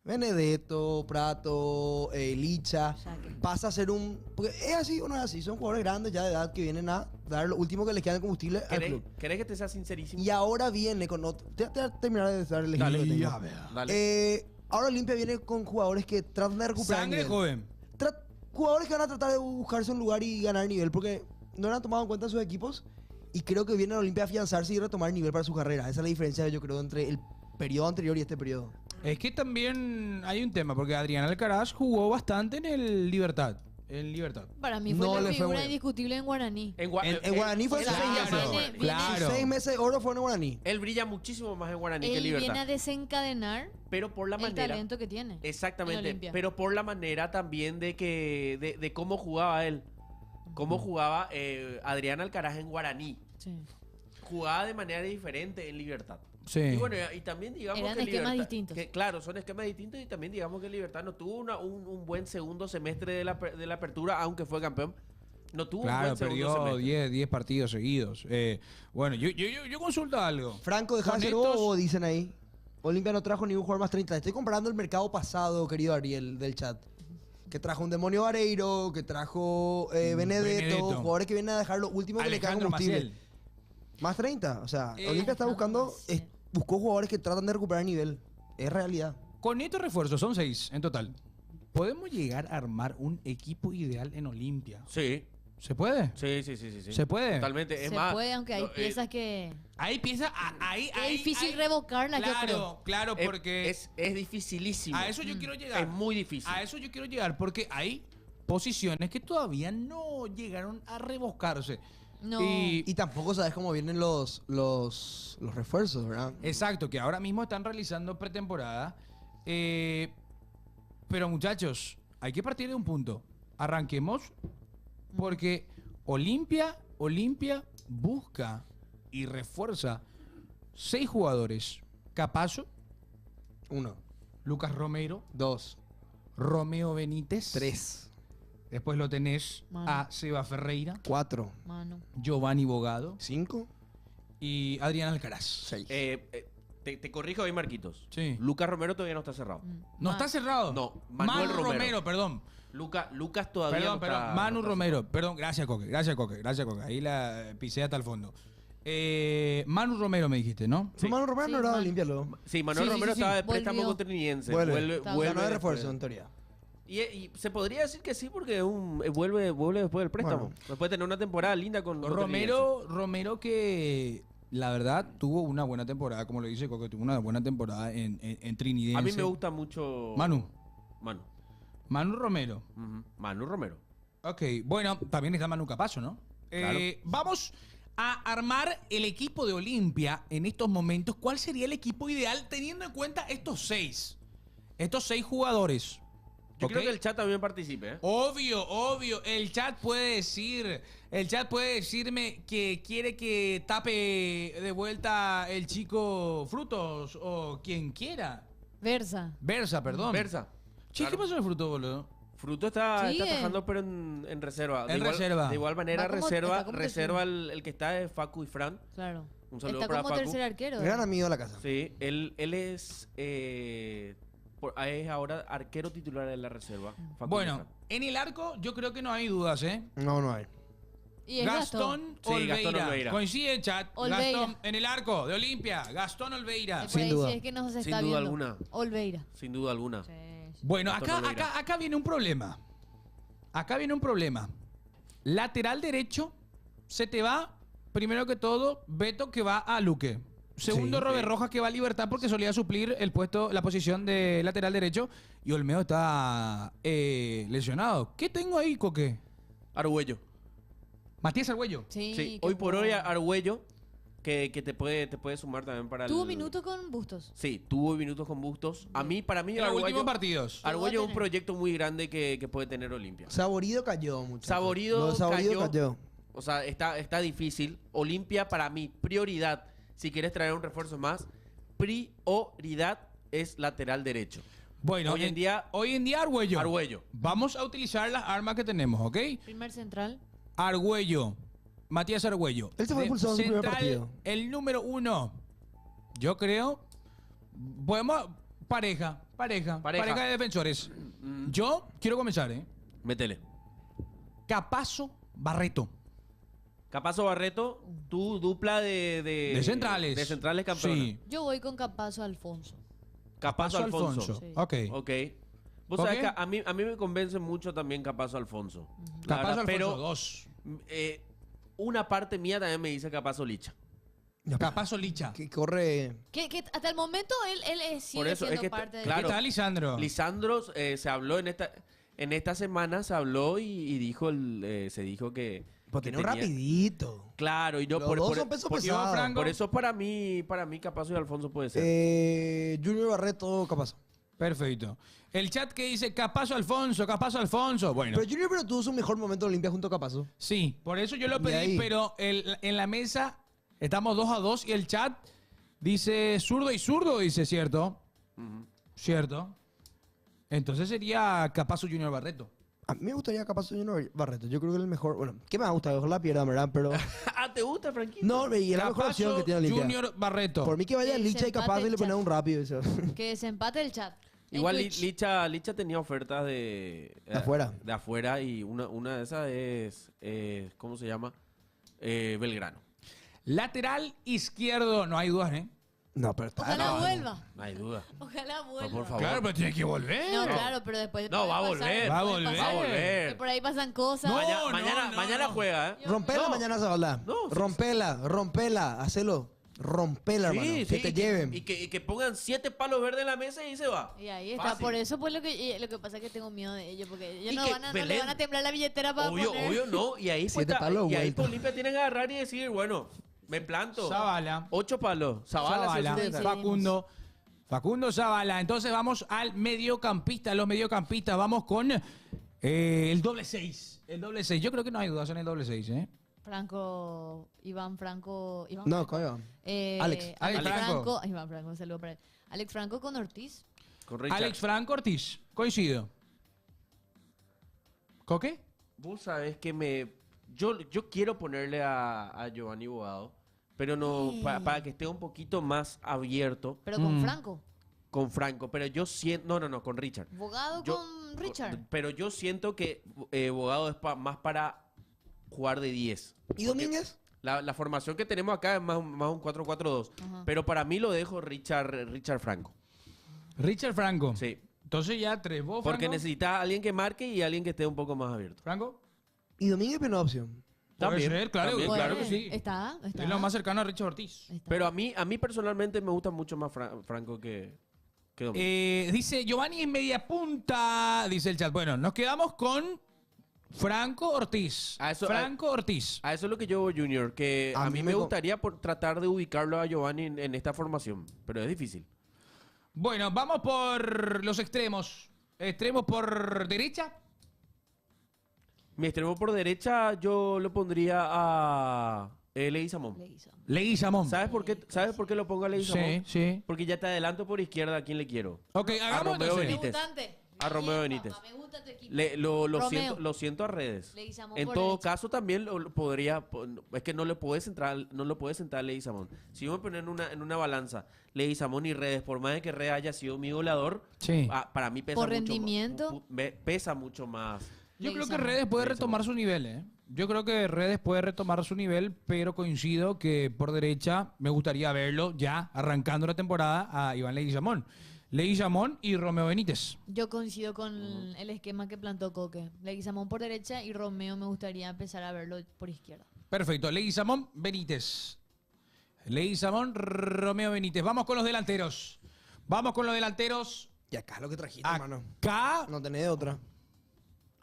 [SPEAKER 5] Benedetto, Prato, Licha,
[SPEAKER 3] Saque.
[SPEAKER 5] pasa a ser un... Porque es así o no es así, son jugadores grandes ya de edad que vienen a dar lo último que les queda de combustible al club.
[SPEAKER 4] ¿Querés que te sea sincerísimo?
[SPEAKER 5] Y ahora viene con otro... Te voy a terminar de dar el ejemplo que tengo.
[SPEAKER 4] Dale.
[SPEAKER 5] Ahora Olimpia viene con jugadores que tratan de recuperar
[SPEAKER 1] Sangre
[SPEAKER 5] nivel.
[SPEAKER 1] joven.
[SPEAKER 5] Jugadores que van a tratar de buscarse un lugar y ganar nivel porque no lo han tomado en cuenta sus equipos y creo que viene a Olimpia a afianzarse y retomar nivel para su carrera. Esa es la diferencia, yo creo, entre el periodo anterior y este periodo.
[SPEAKER 1] Es que también hay un tema, porque Adrián Alcaraz jugó bastante en el Libertad.
[SPEAKER 3] Para mí fue
[SPEAKER 5] No
[SPEAKER 3] la
[SPEAKER 5] le fue
[SPEAKER 3] figura
[SPEAKER 5] bueno.
[SPEAKER 3] indiscutible en Guaraní.
[SPEAKER 4] En
[SPEAKER 5] Guaraní fue
[SPEAKER 4] él
[SPEAKER 5] sus 6
[SPEAKER 4] brilla
[SPEAKER 5] meses.
[SPEAKER 4] más.
[SPEAKER 3] Viene-
[SPEAKER 1] Claro.
[SPEAKER 5] 6 meses de oro fueron en Guaraní.
[SPEAKER 4] Él brilla muchísimo más en Guaraní que en
[SPEAKER 3] Él viene a
[SPEAKER 4] Libertad.
[SPEAKER 3] desencadenar
[SPEAKER 4] Pero por la
[SPEAKER 3] el
[SPEAKER 4] manera...
[SPEAKER 3] talento que tiene. en
[SPEAKER 4] Exactamente,
[SPEAKER 3] Olimpia.
[SPEAKER 4] pero por la manera también de cómo jugaba él. Cómo jugaba Adrián Alcaraz en Guaraní.
[SPEAKER 3] Sí.
[SPEAKER 4] Jugaba de manera diferente en Libertad.
[SPEAKER 1] Sí.
[SPEAKER 4] Y bueno, y también digamos
[SPEAKER 3] Eran
[SPEAKER 4] que
[SPEAKER 3] esquemas
[SPEAKER 4] Libertad,
[SPEAKER 3] distintos.
[SPEAKER 4] claro, son esquemas distintos y también digamos que Libertad no tuvo un buen segundo semestre de la apertura, aunque fue campeón. No tuvo un
[SPEAKER 1] Claro,
[SPEAKER 4] buen segundo
[SPEAKER 1] perdió
[SPEAKER 4] semestre.
[SPEAKER 1] 10 partidos seguidos. Bueno, yo consulto algo.
[SPEAKER 5] Franco, deja de
[SPEAKER 1] Con
[SPEAKER 5] ser
[SPEAKER 1] estos-
[SPEAKER 5] bobo, dicen ahí. Olimpia no trajo ningún jugador más 30. Estoy comparando el mercado pasado, querido Ariel, del chat. Que trajo un demonio Vareiro, que trajo Benedetto,
[SPEAKER 1] Benedetto.
[SPEAKER 5] jugadores que vienen a dejar lo último que le queda de
[SPEAKER 1] Alejandro
[SPEAKER 5] combustible.
[SPEAKER 1] Maciel.
[SPEAKER 5] Más 30. O sea,
[SPEAKER 1] Eh,
[SPEAKER 5] Olimpia está buscando,
[SPEAKER 3] Maciel.
[SPEAKER 5] buscó jugadores que tratan de recuperar nivel. Es realidad.
[SPEAKER 1] Con estos refuerzos, son 6 en total. ¿Podemos llegar a armar un equipo ideal en Olimpia?
[SPEAKER 4] Sí,
[SPEAKER 1] ¿Se puede?
[SPEAKER 4] sí.
[SPEAKER 1] ¿Se puede?
[SPEAKER 4] Totalmente. Es
[SPEAKER 3] Se
[SPEAKER 4] más,
[SPEAKER 3] puede, aunque hay
[SPEAKER 4] no,
[SPEAKER 3] piezas que...
[SPEAKER 1] Ahí piensa, ahí,
[SPEAKER 3] Es difícil revocarlas, yo creo.
[SPEAKER 1] Claro,
[SPEAKER 4] es-
[SPEAKER 1] porque
[SPEAKER 4] es dificilísimo.
[SPEAKER 1] a eso yo quiero llegar.
[SPEAKER 4] Es muy difícil.
[SPEAKER 1] A eso yo quiero llegar porque hay posiciones que todavía no llegaron a reboscarse.
[SPEAKER 3] No.
[SPEAKER 5] Y tampoco sabes cómo vienen los refuerzos, ¿verdad?
[SPEAKER 1] Exacto, que ahora mismo están realizando pretemporada. Pero muchachos, hay que partir de un punto. Arranquemos porque Olimpia busca y refuerza 6 jugadores. Capazo,
[SPEAKER 5] 1,
[SPEAKER 1] Lucas Romero,
[SPEAKER 5] 2,
[SPEAKER 1] Romeo Benítez.
[SPEAKER 5] 3,
[SPEAKER 1] Después lo tenés
[SPEAKER 3] Manu.
[SPEAKER 1] a Seba Ferreira,
[SPEAKER 5] 4,
[SPEAKER 3] Manu.
[SPEAKER 1] Giovanni Bogado
[SPEAKER 5] 5,
[SPEAKER 1] y Adrián Alcaraz.
[SPEAKER 5] 6.
[SPEAKER 4] Te corrijo ahí, Marquitos.
[SPEAKER 1] Sí.
[SPEAKER 4] Lucas Romero todavía no está cerrado.
[SPEAKER 1] ¿No está cerrado?
[SPEAKER 4] No,
[SPEAKER 1] Manu
[SPEAKER 4] Manuel Romero.
[SPEAKER 1] perdón.
[SPEAKER 4] Lucas todavía
[SPEAKER 1] Perdón,
[SPEAKER 4] no
[SPEAKER 1] perdón.
[SPEAKER 4] está.
[SPEAKER 1] Manu
[SPEAKER 4] no está
[SPEAKER 1] Romero. Perdón, gracias, Coque. Gracias, Coque. Ahí la pisé hasta el fondo. Manu Romero me dijiste, ¿no?
[SPEAKER 5] Su Manu Romero
[SPEAKER 3] Sí,
[SPEAKER 5] no era
[SPEAKER 3] Manu.
[SPEAKER 5] Olimpia luego.
[SPEAKER 4] cerrado. Sí, Manuel
[SPEAKER 1] Sí, sí,
[SPEAKER 4] Romero
[SPEAKER 1] sí,
[SPEAKER 4] estaba
[SPEAKER 1] sí.
[SPEAKER 4] de préstamo
[SPEAKER 3] Volvió.
[SPEAKER 4] con Trinidense.
[SPEAKER 5] Vuelve.
[SPEAKER 3] Está
[SPEAKER 5] Ganó de
[SPEAKER 4] después.
[SPEAKER 5] refuerzo, en teoría.
[SPEAKER 4] Y se podría decir que sí, porque vuelve después del préstamo.
[SPEAKER 5] Bueno.
[SPEAKER 4] Después de tener una temporada linda con
[SPEAKER 1] Romero que la verdad tuvo una buena temporada, como lo dice Coque, tuvo una buena temporada en Trinidense.
[SPEAKER 4] A mí me gusta mucho.
[SPEAKER 1] Manu
[SPEAKER 4] Manu.
[SPEAKER 1] Romero.
[SPEAKER 4] Ujú. Manu Romero.
[SPEAKER 1] Ok, bueno, también está Manu Capazo, ¿no?
[SPEAKER 4] Claro.
[SPEAKER 1] Vamos a armar el equipo de Olimpia en estos momentos. ¿Cuál sería el equipo ideal teniendo en cuenta estos seis jugadores?
[SPEAKER 4] Yo
[SPEAKER 1] ¿Ok?
[SPEAKER 4] creo que el chat también participe, ¿eh?
[SPEAKER 1] Obvio. El chat puede decirme que quiere que tape de vuelta el chico Frutos o quien quiera.
[SPEAKER 3] Versa.
[SPEAKER 1] Versa, perdón.
[SPEAKER 4] Versa.
[SPEAKER 1] Che,
[SPEAKER 4] Claro.
[SPEAKER 1] ¿qué pasó en el Fruto, boludo?
[SPEAKER 4] Fruto está
[SPEAKER 3] Sigue.
[SPEAKER 4] trabajando, pero en reserva.
[SPEAKER 1] En reserva.
[SPEAKER 4] De igual manera,
[SPEAKER 3] Va como-
[SPEAKER 4] reserva
[SPEAKER 3] está como
[SPEAKER 4] reserva el que está es Facu y Fran.
[SPEAKER 3] Claro.
[SPEAKER 4] Un saludo
[SPEAKER 3] Está
[SPEAKER 4] para
[SPEAKER 3] como
[SPEAKER 4] Facu.
[SPEAKER 3] tercer arquero.
[SPEAKER 5] Gran amigo de la casa.
[SPEAKER 4] Sí, él es, es ahora arquero titular en la reserva. Facu y
[SPEAKER 1] Bueno,
[SPEAKER 4] Fran.
[SPEAKER 1] en el arco yo creo que no hay dudas, ¿eh?
[SPEAKER 5] No hay.
[SPEAKER 3] Y es
[SPEAKER 1] Gastón
[SPEAKER 4] Sí,
[SPEAKER 1] Olveira.
[SPEAKER 4] Gastón Olveira.
[SPEAKER 1] Coincide el chat.
[SPEAKER 3] Olveira.
[SPEAKER 1] Gastón en el arco de Olimpia. Gastón Olveira.
[SPEAKER 3] Por
[SPEAKER 5] Sin
[SPEAKER 3] ahí
[SPEAKER 5] duda.
[SPEAKER 3] sí es que no se
[SPEAKER 4] Sin
[SPEAKER 3] está
[SPEAKER 4] duda
[SPEAKER 3] viendo.
[SPEAKER 4] alguna.
[SPEAKER 3] Olveira.
[SPEAKER 4] Sin duda alguna.
[SPEAKER 3] Sí.
[SPEAKER 1] Bueno,
[SPEAKER 4] Gastón Olveira.
[SPEAKER 1] acá viene un problema. Acá viene un problema. Lateral derecho, se te va, primero que todo, Beto que va a Luque. Segundo,
[SPEAKER 5] Sí.
[SPEAKER 1] Robert Rojas que va a Libertad porque solía suplir la posición de lateral derecho. Y Olmedo está lesionado. ¿Qué tengo ahí, Coque?
[SPEAKER 4] Argüello.
[SPEAKER 1] Matías Argüello.
[SPEAKER 3] Sí,
[SPEAKER 4] Sí,
[SPEAKER 3] qué
[SPEAKER 4] hoy por hoy
[SPEAKER 3] bueno.
[SPEAKER 4] Argüello, que te puede sumar también para
[SPEAKER 3] Tuvo
[SPEAKER 4] el...
[SPEAKER 3] minutos con Bustos.
[SPEAKER 4] Sí, tuvo minutos con Bustos. Para mí,
[SPEAKER 1] En los últimos
[SPEAKER 4] Argüello,
[SPEAKER 1] partidos.
[SPEAKER 4] Argüello es un
[SPEAKER 3] tener.
[SPEAKER 4] proyecto muy grande que puede tener Olimpia.
[SPEAKER 5] Saborido cayó mucho.
[SPEAKER 4] Saborido
[SPEAKER 5] Saborido
[SPEAKER 4] cayó.
[SPEAKER 5] cayó.
[SPEAKER 4] O sea, está difícil. Olimpia, para mí, prioridad, si quieres traer un refuerzo más, prioridad es lateral derecho.
[SPEAKER 1] Bueno,
[SPEAKER 4] Hoy en día,
[SPEAKER 1] hoy en día Argüello.
[SPEAKER 4] Argüello.
[SPEAKER 1] Vamos a utilizar las armas que tenemos, ¿ok?
[SPEAKER 3] Primer central.
[SPEAKER 1] Argüello. Matías Argüello.
[SPEAKER 5] Él se fue
[SPEAKER 1] De
[SPEAKER 5] expulsado en su primer
[SPEAKER 1] central,
[SPEAKER 5] partido.
[SPEAKER 1] el número 1. Yo creo. Podemos. Pareja de defensores. Yo quiero comenzar, ¿eh?
[SPEAKER 4] Métele.
[SPEAKER 1] Capazo Barreto.
[SPEAKER 4] Capazo Barreto, tu dupla
[SPEAKER 1] De centrales.
[SPEAKER 4] De centrales campeonas.
[SPEAKER 1] Sí.
[SPEAKER 3] Yo voy con Capazo Alfonso.
[SPEAKER 4] Capazo Alfonso.
[SPEAKER 3] Sí.
[SPEAKER 1] Ok.
[SPEAKER 4] Ok. Vos
[SPEAKER 1] ¿Ok?
[SPEAKER 4] sabés que a mí me convence mucho también Capazo Alfonso. La
[SPEAKER 1] Capazo
[SPEAKER 4] verdad,
[SPEAKER 1] Alfonso
[SPEAKER 4] pero
[SPEAKER 1] 2.
[SPEAKER 4] una parte mía también me dice Capazo Licha.
[SPEAKER 1] Capazo Licha.
[SPEAKER 5] Que corre.
[SPEAKER 3] Que hasta el momento él sigue
[SPEAKER 4] Por eso,
[SPEAKER 3] siendo
[SPEAKER 4] es que
[SPEAKER 3] parte de...
[SPEAKER 4] claro.
[SPEAKER 1] ¿Qué tal, Lisandro?
[SPEAKER 4] Lisandro se habló en esta semana, se habló y dijo se dijo que
[SPEAKER 5] Pues
[SPEAKER 4] que
[SPEAKER 5] tiene un
[SPEAKER 4] tenía-
[SPEAKER 5] rapidito.
[SPEAKER 4] Claro, y yo
[SPEAKER 5] Los
[SPEAKER 4] por,
[SPEAKER 5] dos
[SPEAKER 4] por-
[SPEAKER 5] son peso
[SPEAKER 4] por-
[SPEAKER 5] pesado.
[SPEAKER 1] Franco.
[SPEAKER 4] por eso para mí Capazo y Alfonso puede ser.
[SPEAKER 5] Junior Barreto, capaz.
[SPEAKER 1] Perfecto. El chat que dice Capazo Alfonso. Bueno.
[SPEAKER 5] Pero Junior pero tuvo su mejor momento de Olimpia junto a Capazo.
[SPEAKER 1] Sí, por eso yo lo
[SPEAKER 5] De
[SPEAKER 1] pedí,
[SPEAKER 5] ahí.
[SPEAKER 1] pero en la mesa estamos 2-2 y el chat dice zurdo y zurdo, dice, ¿cierto? ¿Cierto? Entonces sería Capazo Junior Barreto.
[SPEAKER 5] A mí me gustaría Capazo Junior Barreto. Yo creo que es el mejor. Bueno, ¿qué me gusta? Ojalá pierda, ¿verdad? Pero.
[SPEAKER 4] Ah, ¿te gusta, Franquito?
[SPEAKER 5] No, y es la mejor opción que tiene Olimpia.
[SPEAKER 1] Junior Barreto.
[SPEAKER 5] Por mí que vaya
[SPEAKER 3] Que
[SPEAKER 5] Licha y
[SPEAKER 3] desempate
[SPEAKER 5] Capazo y
[SPEAKER 3] el
[SPEAKER 5] le ponen
[SPEAKER 3] chat.
[SPEAKER 5] un rápido. Eso.
[SPEAKER 3] Que desempate el chat. En
[SPEAKER 4] Igual
[SPEAKER 3] Twitch.
[SPEAKER 4] Licha tenía ofertas de
[SPEAKER 5] afuera.
[SPEAKER 4] De afuera y una de esas es ¿cómo se llama? Belgrano.
[SPEAKER 1] Lateral izquierdo, no hay dudas, ¿eh?
[SPEAKER 5] No, pero está.
[SPEAKER 3] Ojalá
[SPEAKER 5] no.
[SPEAKER 3] vuelva.
[SPEAKER 4] No hay duda.
[SPEAKER 3] Ojalá vuelva.
[SPEAKER 4] por favor.
[SPEAKER 1] Claro, pero tiene que volver.
[SPEAKER 3] No, claro, pero después...
[SPEAKER 4] No,
[SPEAKER 3] puede
[SPEAKER 4] va a
[SPEAKER 3] pasar-
[SPEAKER 4] volver.
[SPEAKER 1] Va a
[SPEAKER 3] puede
[SPEAKER 1] volver.
[SPEAKER 3] pasar
[SPEAKER 4] Va a
[SPEAKER 3] Que
[SPEAKER 4] volver.
[SPEAKER 3] por ahí pasan cosas.
[SPEAKER 1] No,
[SPEAKER 4] Mañana
[SPEAKER 1] no.
[SPEAKER 4] juega, ¿eh?
[SPEAKER 5] Rompela
[SPEAKER 4] No.
[SPEAKER 5] mañana, Zabala.
[SPEAKER 4] No, sí,
[SPEAKER 5] rompela, hacelo. Rompela, hermano.
[SPEAKER 4] Sí,
[SPEAKER 5] que
[SPEAKER 4] sí,
[SPEAKER 5] te lleven.
[SPEAKER 4] Y que pongan 7 palos verdes en la mesa y se va.
[SPEAKER 3] Y ahí está.
[SPEAKER 4] Fácil.
[SPEAKER 3] Por eso pues lo que pasa es que tengo miedo de ellos. Porque ellos
[SPEAKER 4] Y
[SPEAKER 3] no,
[SPEAKER 4] que
[SPEAKER 3] no le
[SPEAKER 4] Belén-
[SPEAKER 3] van a temblar la billetera para
[SPEAKER 4] Obvio,
[SPEAKER 3] poner...
[SPEAKER 4] obvio no. Y ahí pues,
[SPEAKER 5] 7 palos
[SPEAKER 4] y ahí
[SPEAKER 5] vuelta.
[SPEAKER 4] pues, Olimpia tienen que agarrar y decir, bueno, me planto.
[SPEAKER 1] Zavala.
[SPEAKER 4] 8 palos. Zavala,
[SPEAKER 1] Zavala.
[SPEAKER 4] sí, sí, sí.
[SPEAKER 1] Facundo Zavala. Entonces vamos al mediocampista. Los mediocampistas. Vamos con el doble 6. El doble 6. Yo creo que no hay dudas en el doble 6, ¿eh?
[SPEAKER 3] Iván Franco...
[SPEAKER 5] No, coño. Alex
[SPEAKER 3] Alex
[SPEAKER 1] Franco.
[SPEAKER 3] Franco. Iván Franco, un saludo para él. Alex Franco con Ortiz.
[SPEAKER 4] Con Richard.
[SPEAKER 2] Alex Franco Ortiz. Coincido. ¿Coque?
[SPEAKER 4] Vos sabés que yo quiero ponerle a Giovanni Bogado, pero no para que esté un poquito más abierto
[SPEAKER 3] Pero con Franco.
[SPEAKER 4] con Franco. Pero yo siento... No, con Richard.
[SPEAKER 3] Bogado
[SPEAKER 4] Yo-
[SPEAKER 3] con Richard.
[SPEAKER 4] Pero yo siento que Bogado es más para jugar de 10.
[SPEAKER 5] ¿Y Domínguez?
[SPEAKER 4] La formación que tenemos acá es más un 4-4-2.
[SPEAKER 3] Ajá.
[SPEAKER 4] Pero para mí lo dejo Richard Franco.
[SPEAKER 2] Richard Franco.
[SPEAKER 4] Sí.
[SPEAKER 2] Entonces ya tres. ¿Vos,
[SPEAKER 4] Porque
[SPEAKER 2] Franco?
[SPEAKER 4] necesita alguien que marque y alguien que esté un poco más abierto.
[SPEAKER 2] ¿Franco?
[SPEAKER 5] ¿Y Domínguez es una opción?
[SPEAKER 2] Puede
[SPEAKER 4] También,
[SPEAKER 2] ser, claro,
[SPEAKER 4] también,
[SPEAKER 2] claro
[SPEAKER 3] Puede.
[SPEAKER 2] que sí.
[SPEAKER 3] Está.
[SPEAKER 2] Es lo más cercano a Richard Ortiz.
[SPEAKER 3] Está.
[SPEAKER 4] Pero a mí personalmente me gusta mucho más Franco que Domínguez.
[SPEAKER 2] Dice Giovanni en media punta, dice el chat. Bueno, nos quedamos con Franco Ortiz. Franco Ortiz.
[SPEAKER 4] A eso es lo que yo voy, Junior, que
[SPEAKER 5] A
[SPEAKER 4] a
[SPEAKER 5] mí
[SPEAKER 4] mí
[SPEAKER 5] me
[SPEAKER 4] me
[SPEAKER 5] co-
[SPEAKER 4] gustaría tratar de ubicarlo a Giovanni en esta formación, pero es difícil.
[SPEAKER 2] Bueno, vamos por los extremos. Extremos por derecha.
[SPEAKER 4] Mi extremo por derecha yo lo pondría a Leguizamón.
[SPEAKER 3] Le hizo.
[SPEAKER 2] Leguizamón.
[SPEAKER 4] ¿Sabes por qué lo pongo a Leguizamón?
[SPEAKER 2] Sí, sí.
[SPEAKER 4] Porque ya te adelanto por izquierda a quién le quiero.
[SPEAKER 2] Ok, hagamos
[SPEAKER 4] Romeo
[SPEAKER 2] entonces.
[SPEAKER 4] Benítez.
[SPEAKER 3] Debutante.
[SPEAKER 4] A Romeo
[SPEAKER 3] Bien,
[SPEAKER 4] Benítez.
[SPEAKER 3] papá, me gusta tu equipo.
[SPEAKER 4] Lo
[SPEAKER 3] Romeo.
[SPEAKER 4] siento a redes.
[SPEAKER 3] Leguizamón
[SPEAKER 4] En
[SPEAKER 3] por
[SPEAKER 4] todo
[SPEAKER 3] derecha.
[SPEAKER 4] caso también lo podría, es que no le puedes entrar, no lo puedes sentar a Leguizamón. Si yo me poner en una balanza Leguizamón y redes, por más de que Redes haya sido mi goleador,
[SPEAKER 2] Sí.
[SPEAKER 4] para mí pesa
[SPEAKER 3] Por
[SPEAKER 4] mucho
[SPEAKER 3] rendimiento.
[SPEAKER 4] pesa mucho más.
[SPEAKER 2] Yo creo que
[SPEAKER 3] Leguizamón.
[SPEAKER 2] Redes puede retomar su nivel, ¿eh? Yo creo que Redes puede retomar su nivel, pero coincido que por derecha me gustaría verlo ya arrancando la temporada a Iván Leguizamón. Leguizamón y Romeo Benítez.
[SPEAKER 3] Yo coincido con el esquema que plantó Coque. Leguizamón por derecha y Romeo me gustaría empezar a verlo por izquierda.
[SPEAKER 2] Perfecto. Leguizamón, Benítez. Leguizamón, Romeo Benítez. Vamos con los delanteros. Vamos con los delanteros.
[SPEAKER 5] Y acá es lo que trajiste, hermano.
[SPEAKER 2] Acá,
[SPEAKER 5] No tenés de otra.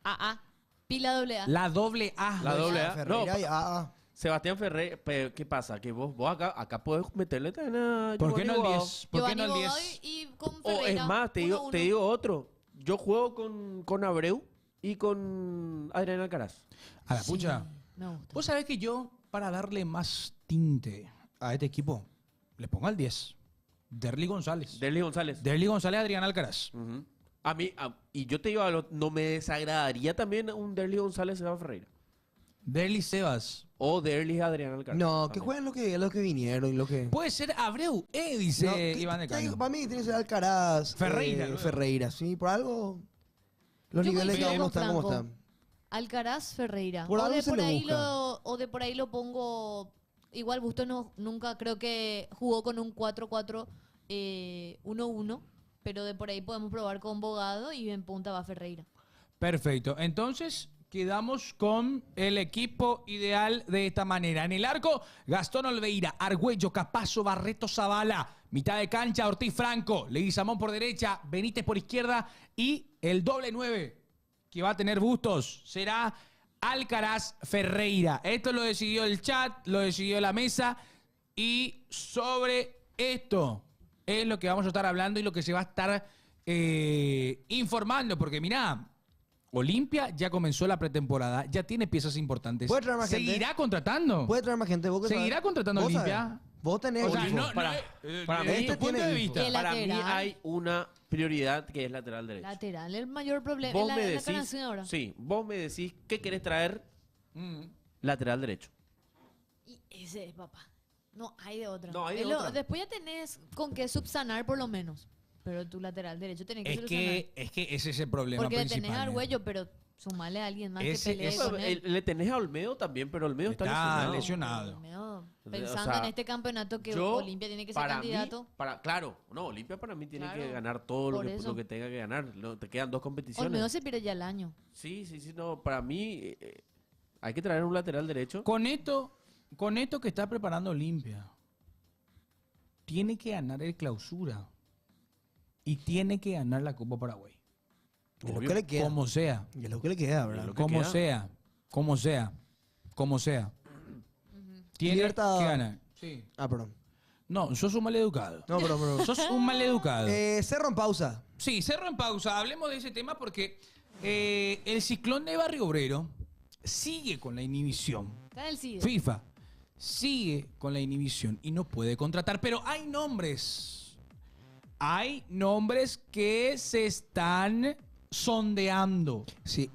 [SPEAKER 3] AA. Pila doble A.
[SPEAKER 2] la doble A.
[SPEAKER 4] La doble A. No,
[SPEAKER 5] Ferreira y AA.
[SPEAKER 4] Sebastián Ferrer, pero ¿qué pasa? Que vos acá podés meterle también a
[SPEAKER 2] ¿Por qué no el
[SPEAKER 4] Giovanni
[SPEAKER 2] 10? ¿Por qué no el
[SPEAKER 3] Giovanni
[SPEAKER 2] 10?
[SPEAKER 3] Bogado y con
[SPEAKER 4] O
[SPEAKER 3] Ferreira.
[SPEAKER 4] es más, te
[SPEAKER 3] 1-1.
[SPEAKER 4] digo otro. Yo juego con Abreu y con Adrián Alcaraz.
[SPEAKER 2] A la pucha.
[SPEAKER 3] Me gusta.
[SPEAKER 2] Vos sabés que yo, para darle más tinte a este equipo, le pongo al 10. Derly González.
[SPEAKER 4] Derly González.
[SPEAKER 2] Derly González, Adrián Alcaraz.
[SPEAKER 4] Ujú. Y yo te digo algo, no me desagradaría también un Derly González Seba Ferreira.
[SPEAKER 2] Derly Sebas.
[SPEAKER 4] O Derly Adrián Alcaraz.
[SPEAKER 5] No, que
[SPEAKER 4] también.
[SPEAKER 5] jueguen lo que vinieron y lo que...
[SPEAKER 2] Puede ser Abreu, dice
[SPEAKER 5] No, que-
[SPEAKER 2] Iván de Caño.
[SPEAKER 5] Para mí tiene que ser Alcaraz.
[SPEAKER 2] Ferreira, luego.
[SPEAKER 5] Ferreira, sí. Por algo... Los
[SPEAKER 3] Yo
[SPEAKER 5] niveles
[SPEAKER 3] coincido
[SPEAKER 5] ya no
[SPEAKER 3] con
[SPEAKER 5] están como
[SPEAKER 3] Franco.
[SPEAKER 5] están.
[SPEAKER 3] Alcaraz Ferreira.
[SPEAKER 5] Por
[SPEAKER 3] o,
[SPEAKER 5] algo
[SPEAKER 3] de
[SPEAKER 5] se
[SPEAKER 3] por
[SPEAKER 5] le
[SPEAKER 3] ahí
[SPEAKER 5] busca.
[SPEAKER 3] o de por ahí lo pongo. Igual Busto nunca creo que jugó con un 4-4 1-1. Pero de por ahí podemos probar con Bogado y en punta va Ferreira.
[SPEAKER 2] Perfecto. Entonces, quedamos con el equipo ideal de esta manera. En el arco, Gastón Olveira, Argüello, Capazo, Barreto, Zavala. Mitad de cancha, Ortiz Franco, Leguizamón por derecha, Benítez por izquierda. Y el doble 9 que va a tener Bustos será Alcaraz Ferreira. Esto lo decidió el chat, lo decidió la mesa. Y sobre esto es lo que vamos a estar hablando y lo que se va a estar informando. Porque mirá, Olimpia ya comenzó la pretemporada, ya tiene piezas importantes.
[SPEAKER 5] ¿Puede traer más gente?
[SPEAKER 2] ¿Seguirá contratando?
[SPEAKER 5] ¿Puede traer más gente? ¿Vos qué
[SPEAKER 2] ¿Seguirá
[SPEAKER 5] sabés?
[SPEAKER 2] contratando
[SPEAKER 5] ¿Vos
[SPEAKER 2] Olimpia?
[SPEAKER 5] sabés? Vos tenés...
[SPEAKER 2] O sea,
[SPEAKER 5] info.
[SPEAKER 2] no,
[SPEAKER 4] para mí,
[SPEAKER 2] desde tu
[SPEAKER 5] este
[SPEAKER 2] punto
[SPEAKER 5] tiene
[SPEAKER 2] de
[SPEAKER 5] info.
[SPEAKER 2] vista.
[SPEAKER 3] El
[SPEAKER 4] Para mí
[SPEAKER 3] lateral.
[SPEAKER 4] hay una prioridad que es lateral derecho.
[SPEAKER 3] Lateral, el mayor problema.
[SPEAKER 4] Vos
[SPEAKER 3] La,
[SPEAKER 4] me
[SPEAKER 3] la
[SPEAKER 4] decís,
[SPEAKER 3] canción ahora.
[SPEAKER 4] sí, vos me decís qué querés traer
[SPEAKER 2] Mm.
[SPEAKER 4] lateral derecho.
[SPEAKER 3] Y ese es, papá. No hay de otra.
[SPEAKER 4] No hay de
[SPEAKER 3] Es lo-
[SPEAKER 4] otra.
[SPEAKER 3] Después ya tenés con qué subsanar por lo menos. Pero tu lateral derecho tenés que
[SPEAKER 2] Es
[SPEAKER 3] solucionar.
[SPEAKER 2] que ese es el problema
[SPEAKER 3] Porque le
[SPEAKER 2] principal.
[SPEAKER 3] tenés al Argüello, pero sumale a alguien más
[SPEAKER 2] Ese-
[SPEAKER 3] que pelee
[SPEAKER 2] eso-
[SPEAKER 3] con él.
[SPEAKER 4] Le tenés a Olmedo también, pero Olmedo está,
[SPEAKER 2] Está
[SPEAKER 4] lesionado.
[SPEAKER 2] lesionado.
[SPEAKER 3] Olmedo,
[SPEAKER 4] O
[SPEAKER 3] Pensando
[SPEAKER 4] sea,
[SPEAKER 3] en este campeonato que
[SPEAKER 4] Yo,
[SPEAKER 3] Olimpia tiene que ser
[SPEAKER 4] para
[SPEAKER 3] candidato.
[SPEAKER 4] mí, claro, no, Olimpia para mí tiene
[SPEAKER 3] Claro,
[SPEAKER 4] que ganar todo
[SPEAKER 3] por eso.
[SPEAKER 4] lo que tenga que ganar. Te quedan 2 competiciones.
[SPEAKER 3] Olmedo se pierde ya el año.
[SPEAKER 4] Sí, no, para mí hay que traer un lateral derecho.
[SPEAKER 2] Con esto que está preparando Olimpia, tiene que ganar el clausura y tiene que ganar la Copa Paraguay.
[SPEAKER 5] Y lo
[SPEAKER 4] Obvio.
[SPEAKER 5] que le queda.
[SPEAKER 2] Como sea,
[SPEAKER 5] Y es lo que le queda, ¿verdad?
[SPEAKER 4] lo que
[SPEAKER 2] como
[SPEAKER 4] queda.
[SPEAKER 2] sea, como sea, como sea. Tiene
[SPEAKER 5] Libertad-
[SPEAKER 2] que ganar. Sí.
[SPEAKER 5] Ah, perdón.
[SPEAKER 2] No, sos un maleducado.
[SPEAKER 5] No, perdón.
[SPEAKER 2] Sos un maleducado.
[SPEAKER 5] Cerro en pausa.
[SPEAKER 2] Sí, cerro en pausa. Hablemos de ese tema porque el ciclón de Barrio Obrero sigue con la inhibición.
[SPEAKER 3] Está en el CIDE.
[SPEAKER 2] FIFA sigue con la inhibición y no puede contratar, pero hay nombres. hay nombres que se están sondeando.
[SPEAKER 5] Sí.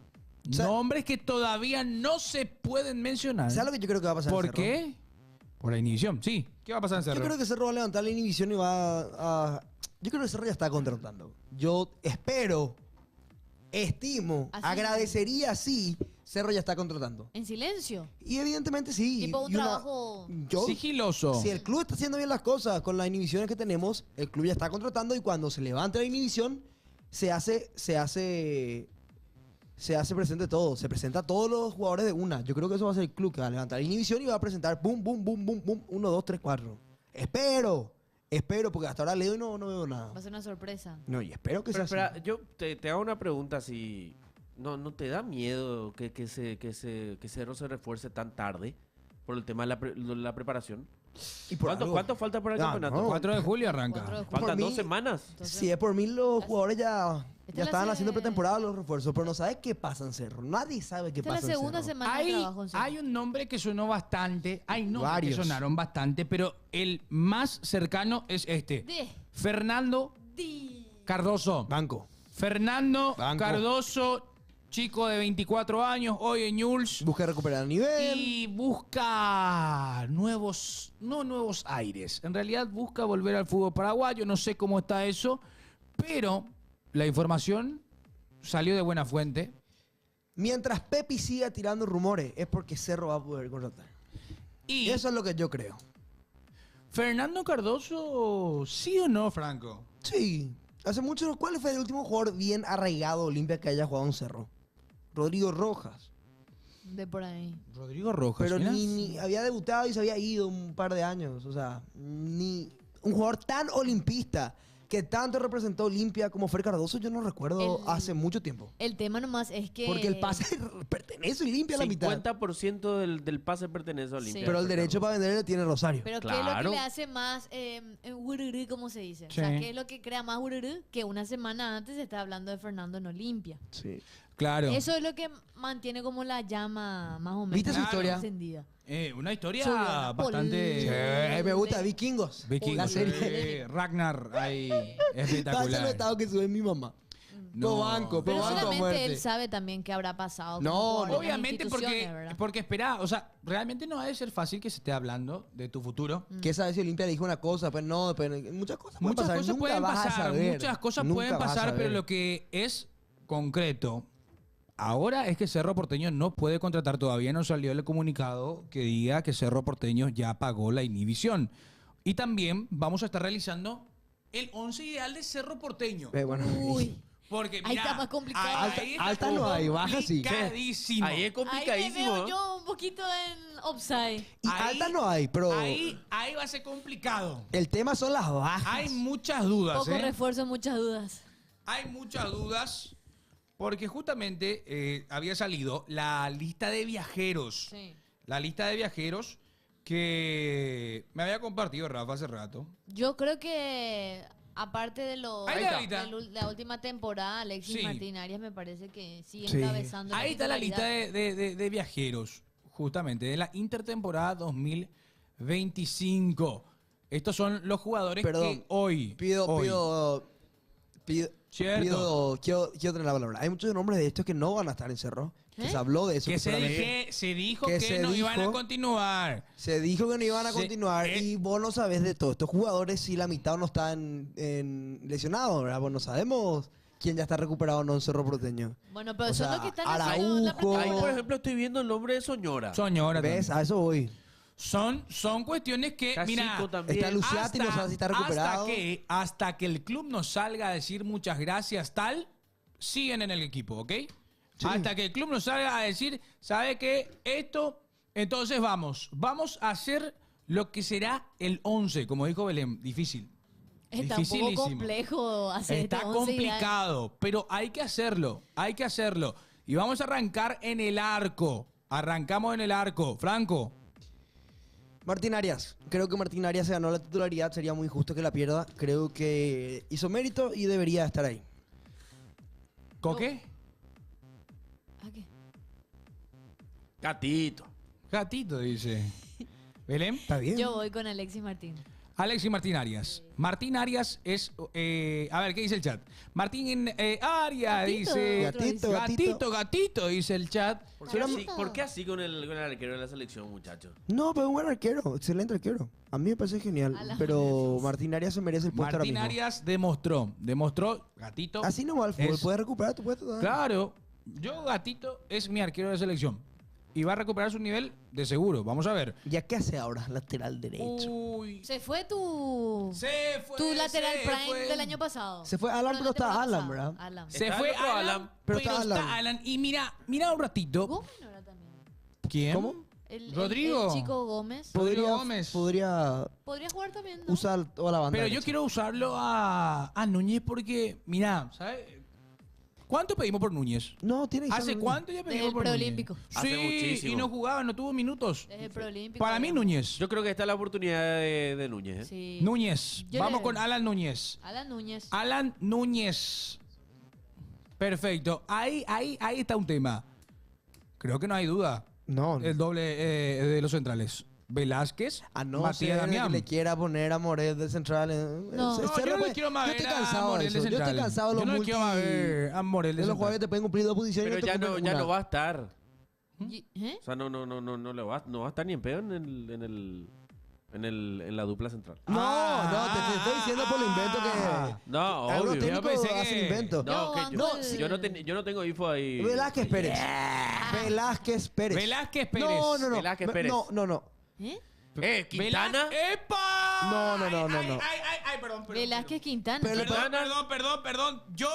[SPEAKER 5] O sea,
[SPEAKER 2] Nombres que todavía no se pueden mencionar.
[SPEAKER 5] ¿sabes lo que yo creo que va a pasar en
[SPEAKER 2] ¿Por
[SPEAKER 5] Cerro?
[SPEAKER 2] qué? Por la inhibición, sí. ¿Qué va a pasar en Cerro?
[SPEAKER 5] Yo creo que Cerro va a levantar la inhibición y va a... Yo creo que Cerro ya está contratando. Yo espero, estimo,
[SPEAKER 3] Así.
[SPEAKER 5] agradecería si Cerro ya está contratando.
[SPEAKER 3] En silencio.
[SPEAKER 5] Y evidentemente sí.
[SPEAKER 3] Tipo un
[SPEAKER 5] Y
[SPEAKER 3] trabajo...
[SPEAKER 5] yo,
[SPEAKER 2] Sigiloso.
[SPEAKER 5] si el club está haciendo bien las cosas con las inhibiciones que tenemos, el club ya está contratando y cuando se levante la inhibición, se hace presente todo. Se presenta a todos los jugadores de una. Yo creo que eso va a ser el club que va a levantar la inhibición y va a presentar boom, boom, boom, boom, boom. 1, 2, 3, 4. Espero, porque hasta ahora leo y no veo nada.
[SPEAKER 3] Va a ser una sorpresa.
[SPEAKER 5] No, y espero que
[SPEAKER 4] Pero
[SPEAKER 5] sea
[SPEAKER 4] espera, yo te hago una pregunta si... ¿No te da miedo que Cerro se refuerce tan tarde por el tema de la preparación?
[SPEAKER 5] así. Y por algo.
[SPEAKER 4] ¿Cuánto falta para el
[SPEAKER 5] No,
[SPEAKER 4] campeonato?
[SPEAKER 5] no.
[SPEAKER 2] 4 de julio arranca.
[SPEAKER 3] 4 de julio.
[SPEAKER 4] Faltan
[SPEAKER 5] Por
[SPEAKER 4] 2
[SPEAKER 5] mí-
[SPEAKER 4] semanas.
[SPEAKER 3] Entonces,
[SPEAKER 5] Si es por mí, los jugadores ya
[SPEAKER 3] es
[SPEAKER 5] estaban
[SPEAKER 3] la
[SPEAKER 5] haciendo
[SPEAKER 3] se-
[SPEAKER 5] pretemporada los refuerzos, pero no sabes qué pasa en Cerro. Nadie sabe qué
[SPEAKER 3] esta es
[SPEAKER 5] pasa
[SPEAKER 3] la
[SPEAKER 5] en
[SPEAKER 3] segunda
[SPEAKER 5] Cerro.
[SPEAKER 3] semana de
[SPEAKER 2] Hay,
[SPEAKER 3] trabajo en serio.
[SPEAKER 2] hay un nombre que sonó bastante. Hay nombres
[SPEAKER 5] Varios.
[SPEAKER 2] que sonaron bastante, pero el más cercano es este.
[SPEAKER 3] De...
[SPEAKER 2] Fernando
[SPEAKER 3] Di...
[SPEAKER 2] Cardoso.
[SPEAKER 5] Banco.
[SPEAKER 2] Fernando
[SPEAKER 5] Banco.
[SPEAKER 2] Cardoso, chico de 24 años, hoy en Newell's.
[SPEAKER 5] Busca recuperar el nivel.
[SPEAKER 2] Y busca no nuevos aires. En realidad busca volver al fútbol paraguayo. No sé cómo está eso, pero la información salió de buena fuente.
[SPEAKER 5] Mientras Pepi siga tirando rumores, es porque Cerro va a poder contratar.
[SPEAKER 2] Y
[SPEAKER 5] Eso es lo que yo creo.
[SPEAKER 2] Fernando Cardoso, ¿sí o no, Franco?
[SPEAKER 5] Sí. Hace mucho. ¿Cuál fue el último jugador bien arraigado Olimpia que haya jugado en Cerro? Rodrigo Rojas.
[SPEAKER 3] De por ahí.
[SPEAKER 2] Rodrigo Rojas.
[SPEAKER 5] Pero
[SPEAKER 2] mira.
[SPEAKER 5] ni había debutado y se había ido un par de años. O sea, ni un jugador tan olimpista que tanto representó Olimpia como Fer Cardoso, yo no recuerdo
[SPEAKER 3] El-
[SPEAKER 5] hace mucho tiempo.
[SPEAKER 3] El tema nomás es que...
[SPEAKER 5] Porque el pase pertenece a Olimpia a la mitad.
[SPEAKER 4] 50% del pase pertenece a Olimpia.
[SPEAKER 3] Sí.
[SPEAKER 5] Pero el derecho para vender lo tiene Rosario.
[SPEAKER 3] Pero ¿qué es lo
[SPEAKER 4] Claro.
[SPEAKER 3] que le hace más ururú, como se dice?
[SPEAKER 2] Sí.
[SPEAKER 3] O sea, ¿qué es lo que crea más ururú? Que una semana antes se está hablando de Fernando en Olimpia.
[SPEAKER 5] Sí.
[SPEAKER 2] Claro.
[SPEAKER 3] Eso es lo que mantiene como la llama más o menos
[SPEAKER 5] ¿Viste su
[SPEAKER 2] Claro.
[SPEAKER 5] historia?
[SPEAKER 3] encendida.
[SPEAKER 2] Una historia
[SPEAKER 3] Soy una
[SPEAKER 2] bastante...
[SPEAKER 5] Me gusta Vikingos.
[SPEAKER 2] Vikingos.
[SPEAKER 5] La serie.
[SPEAKER 2] Ragnar, ahí,
[SPEAKER 5] Pasa los
[SPEAKER 2] espectacular.
[SPEAKER 5] estados que sube mi mamá.
[SPEAKER 2] No.
[SPEAKER 5] banco,
[SPEAKER 3] Pero
[SPEAKER 5] banco a
[SPEAKER 3] solamente
[SPEAKER 5] muerte.
[SPEAKER 3] él sabe también qué habrá pasado. como
[SPEAKER 5] No,
[SPEAKER 3] jugador en las
[SPEAKER 2] Obviamente
[SPEAKER 3] instituciones, ¿verdad?
[SPEAKER 2] porque espera, o sea, realmente no ha de ser fácil que se esté hablando de tu futuro.
[SPEAKER 5] ¿Qué sabes si Olimpia dijo una cosa? Pues no, pero muchas cosas pueden
[SPEAKER 2] Muchas
[SPEAKER 5] pasar.
[SPEAKER 2] cosas
[SPEAKER 5] Nunca
[SPEAKER 2] pueden
[SPEAKER 5] vas a
[SPEAKER 2] pasar,
[SPEAKER 5] saber.
[SPEAKER 2] muchas cosas
[SPEAKER 5] Nunca
[SPEAKER 2] pueden
[SPEAKER 5] vas a
[SPEAKER 2] pasar, pero
[SPEAKER 5] saber.
[SPEAKER 2] lo que es concreto ahora es que Cerro Porteño no puede contratar, todavía no salió el comunicado que diga que Cerro Porteño ya pagó la inhibición. Y también vamos a estar realizando el 11 ideal de Cerro Porteño.
[SPEAKER 5] Bueno,
[SPEAKER 3] Uy.
[SPEAKER 2] Porque
[SPEAKER 3] Ahí
[SPEAKER 2] mira,
[SPEAKER 3] está más complicado.
[SPEAKER 2] ahí está
[SPEAKER 5] Alta no hay, baja sí.
[SPEAKER 2] complicadísimo.
[SPEAKER 4] Ahí es
[SPEAKER 3] Ahí me
[SPEAKER 4] complicadísimo.
[SPEAKER 3] veo yo un poquito en offside.
[SPEAKER 5] y
[SPEAKER 2] Ahí-
[SPEAKER 5] alta no hay, pero
[SPEAKER 2] Ahí va a ser complicado.
[SPEAKER 5] el tema son las bajas.
[SPEAKER 2] Hay muchas dudas,
[SPEAKER 3] Poco
[SPEAKER 2] ¿eh?
[SPEAKER 3] refuerzo, muchas dudas.
[SPEAKER 2] Hay muchas dudas porque justamente había salido la lista de viajeros.
[SPEAKER 3] Sí.
[SPEAKER 2] La lista de viajeros que me había compartido Rafa hace rato.
[SPEAKER 3] Yo creo que aparte de lo
[SPEAKER 2] Ahí está la lista.
[SPEAKER 3] la última temporada, Alexis
[SPEAKER 2] Sí.
[SPEAKER 3] Martín Arias me parece que sigue
[SPEAKER 5] Sí.
[SPEAKER 3] encabezando.
[SPEAKER 2] Ahí está la lista
[SPEAKER 3] titularidad.
[SPEAKER 2] de viajeros, justamente, de la intertemporada 2025. Estos son los jugadores
[SPEAKER 5] Perdón,
[SPEAKER 2] que hoy...
[SPEAKER 5] Pido,
[SPEAKER 2] Cierto.
[SPEAKER 5] quiero tener la palabra. Hay muchos nombres de estos que no van a estar en Cerro. Que se habló de eso.
[SPEAKER 2] Que se,
[SPEAKER 5] solamente-
[SPEAKER 2] se dijo
[SPEAKER 5] que
[SPEAKER 2] que,
[SPEAKER 5] se
[SPEAKER 2] no iban a
[SPEAKER 5] dijo-
[SPEAKER 2] continuar.
[SPEAKER 5] Se dijo que no iban a
[SPEAKER 2] Se-
[SPEAKER 5] continuar y vos no sabés de todos estos jugadores si la mitad no están lesionados, ¿verdad? Vos no sabemos quién ya está recuperado o no en Cerro Porteño.
[SPEAKER 3] Bueno, pero
[SPEAKER 5] O
[SPEAKER 3] son
[SPEAKER 5] sea,
[SPEAKER 3] los que están
[SPEAKER 5] Araujo-
[SPEAKER 3] haciendo la
[SPEAKER 4] Ahí,
[SPEAKER 3] pretemporada.
[SPEAKER 4] por ejemplo, estoy viendo el nombre de Soñora.
[SPEAKER 2] Señora,
[SPEAKER 5] ¿Ves? A eso voy.
[SPEAKER 2] son cuestiones que,
[SPEAKER 4] Cacico
[SPEAKER 2] mira,
[SPEAKER 4] también.
[SPEAKER 5] Está Luciati, no sabe si está recuperado.
[SPEAKER 2] hasta que el club nos salga a decir muchas gracias, tal, siguen en el equipo, ¿ok?
[SPEAKER 5] Sí.
[SPEAKER 2] Hasta que el club nos salga a decir, ¿sabe qué? Esto, entonces vamos a hacer lo que será el 11, como dijo Belén, difícil.
[SPEAKER 3] Está un poco
[SPEAKER 2] Dificilísimo.
[SPEAKER 3] complejo hacer
[SPEAKER 2] Está
[SPEAKER 3] este 11 ideal.
[SPEAKER 2] complicado, pero hay que hacerlo. Y vamos a arrancar en el arco. Arrancamos en el arco. Franco.
[SPEAKER 5] Martín Arias. Creo que Martín Arias se ganó la titularidad. Sería muy injusto que la pierda. Creo que hizo mérito y debería estar ahí.
[SPEAKER 2] ¿Coque?
[SPEAKER 3] ¿A qué?
[SPEAKER 4] Gatito.
[SPEAKER 2] Gatito, dice. ¿Belén?
[SPEAKER 5] Está bien.
[SPEAKER 3] Yo voy con Alexis Martín.
[SPEAKER 2] Alexis Martín Arias. Martín Arias es... a ver, ¿qué dice el chat? Martín Arias
[SPEAKER 3] Gatito,
[SPEAKER 2] dice...
[SPEAKER 3] otro dice.
[SPEAKER 2] Gatito, dice el chat.
[SPEAKER 4] ¿Por qué así con el arquero de la selección, muchachos?
[SPEAKER 5] No, pero es un buen arquero, excelente arquero. A mí me parece genial,
[SPEAKER 3] A la
[SPEAKER 5] pero Martín Arias se merece el puesto ahora
[SPEAKER 2] Martín
[SPEAKER 5] mismo.
[SPEAKER 2] Arias demostró, Gatito.
[SPEAKER 5] Así no va el fútbol,
[SPEAKER 2] es-
[SPEAKER 5] puedes recuperar tu puesto. ¿Sabes?
[SPEAKER 2] Claro, yo Gatito es mi arquero de selección. Y va a recuperar su nivel de seguro. Vamos a ver.
[SPEAKER 5] ¿Ya qué hace ahora? Lateral derecho.
[SPEAKER 2] Uy.
[SPEAKER 3] Se fue tu
[SPEAKER 2] Se
[SPEAKER 3] lateral
[SPEAKER 2] se
[SPEAKER 3] prime
[SPEAKER 2] fue.
[SPEAKER 3] del año pasado.
[SPEAKER 5] Se fue Alan,
[SPEAKER 3] Bueno,
[SPEAKER 5] pero
[SPEAKER 3] la
[SPEAKER 5] está
[SPEAKER 3] temporada
[SPEAKER 5] Alan,
[SPEAKER 3] pasada.
[SPEAKER 5] ¿verdad?
[SPEAKER 3] Alan.
[SPEAKER 2] Se
[SPEAKER 4] Está
[SPEAKER 2] fue
[SPEAKER 4] el otro
[SPEAKER 2] Alan,
[SPEAKER 4] Alan,
[SPEAKER 2] pero
[SPEAKER 5] pero
[SPEAKER 2] está
[SPEAKER 5] está
[SPEAKER 2] Alan. Y mira un ratito.
[SPEAKER 3] Gómez no era también.
[SPEAKER 2] ¿Quién?
[SPEAKER 5] ¿Cómo?
[SPEAKER 2] Rodrigo.
[SPEAKER 3] El chico Gómez.
[SPEAKER 2] Rodrigo
[SPEAKER 5] Podría,
[SPEAKER 2] Gómez.
[SPEAKER 5] podría
[SPEAKER 3] Podría jugar también, ¿no?
[SPEAKER 5] usar toda la banda.
[SPEAKER 2] Pero yo
[SPEAKER 5] derecha.
[SPEAKER 2] quiero usarlo a Núñez porque, mira, ¿sabes? ¿Cuánto pedimos por Núñez?
[SPEAKER 5] No, tiene que
[SPEAKER 2] ¿Hace
[SPEAKER 5] ser-
[SPEAKER 2] cuánto ya
[SPEAKER 3] Desde
[SPEAKER 2] pedimos
[SPEAKER 3] el
[SPEAKER 2] por Núñez?
[SPEAKER 3] preolímpico.
[SPEAKER 4] Hace
[SPEAKER 2] Sí,
[SPEAKER 4] muchísimo.
[SPEAKER 2] y no jugaba, no tuvo minutos.
[SPEAKER 3] Desde el preolímpico.
[SPEAKER 2] Para mí
[SPEAKER 3] digamos.
[SPEAKER 2] Núñez.
[SPEAKER 4] Yo creo que esta es la oportunidad de Núñez. ¿eh?
[SPEAKER 3] Sí.
[SPEAKER 2] Núñez.
[SPEAKER 3] Yo
[SPEAKER 2] Vamos
[SPEAKER 3] le-
[SPEAKER 2] con Alan Núñez.
[SPEAKER 3] Alan Núñez.
[SPEAKER 2] Alan Núñez. Perfecto. Ahí está un tema. Creo que no hay duda.
[SPEAKER 5] No, no.
[SPEAKER 2] El doble de los centrales. Velázquez,
[SPEAKER 5] A no
[SPEAKER 2] Matías
[SPEAKER 5] ser que
[SPEAKER 2] Damián.
[SPEAKER 5] le quiera poner a Morel de central.
[SPEAKER 3] No.
[SPEAKER 2] No, yo no le quiero más
[SPEAKER 5] Yo estoy
[SPEAKER 2] ver a
[SPEAKER 5] cansado de
[SPEAKER 2] Morel
[SPEAKER 5] eso.
[SPEAKER 2] de
[SPEAKER 5] Yo estoy
[SPEAKER 2] central.
[SPEAKER 5] cansado de los
[SPEAKER 2] Yo no le quiero más
[SPEAKER 5] multi-
[SPEAKER 2] ver a Morel de
[SPEAKER 5] de los
[SPEAKER 2] central.
[SPEAKER 5] jugadores que te pueden cumplir dos posiciones.
[SPEAKER 4] Pero
[SPEAKER 5] y no te
[SPEAKER 4] ya
[SPEAKER 5] cumplen
[SPEAKER 4] no
[SPEAKER 5] una.
[SPEAKER 4] va a estar.
[SPEAKER 3] ¿Eh?
[SPEAKER 4] O sea, no va a estar ni en pedo en la dupla central.
[SPEAKER 5] No, te estoy diciendo por lo invento que.
[SPEAKER 4] No,
[SPEAKER 5] Algo
[SPEAKER 4] obvio.
[SPEAKER 5] técnico
[SPEAKER 2] pensé
[SPEAKER 5] hace
[SPEAKER 2] que-
[SPEAKER 5] invento.
[SPEAKER 4] No,
[SPEAKER 3] Yo
[SPEAKER 4] que
[SPEAKER 3] banco
[SPEAKER 4] yo,
[SPEAKER 3] el-
[SPEAKER 4] yo no tengo info ahí.
[SPEAKER 5] Velázquez Pérez. Velázquez Pérez.
[SPEAKER 2] Velázquez Pérez.
[SPEAKER 5] No.
[SPEAKER 4] Velázquez Pérez.
[SPEAKER 5] No.
[SPEAKER 3] ¿Eh?
[SPEAKER 4] Quintana.
[SPEAKER 2] ¡Epa!
[SPEAKER 5] No.
[SPEAKER 2] Ay, perdón.
[SPEAKER 3] Velázquez Quintana.
[SPEAKER 5] Pero-
[SPEAKER 2] Perdón. Yo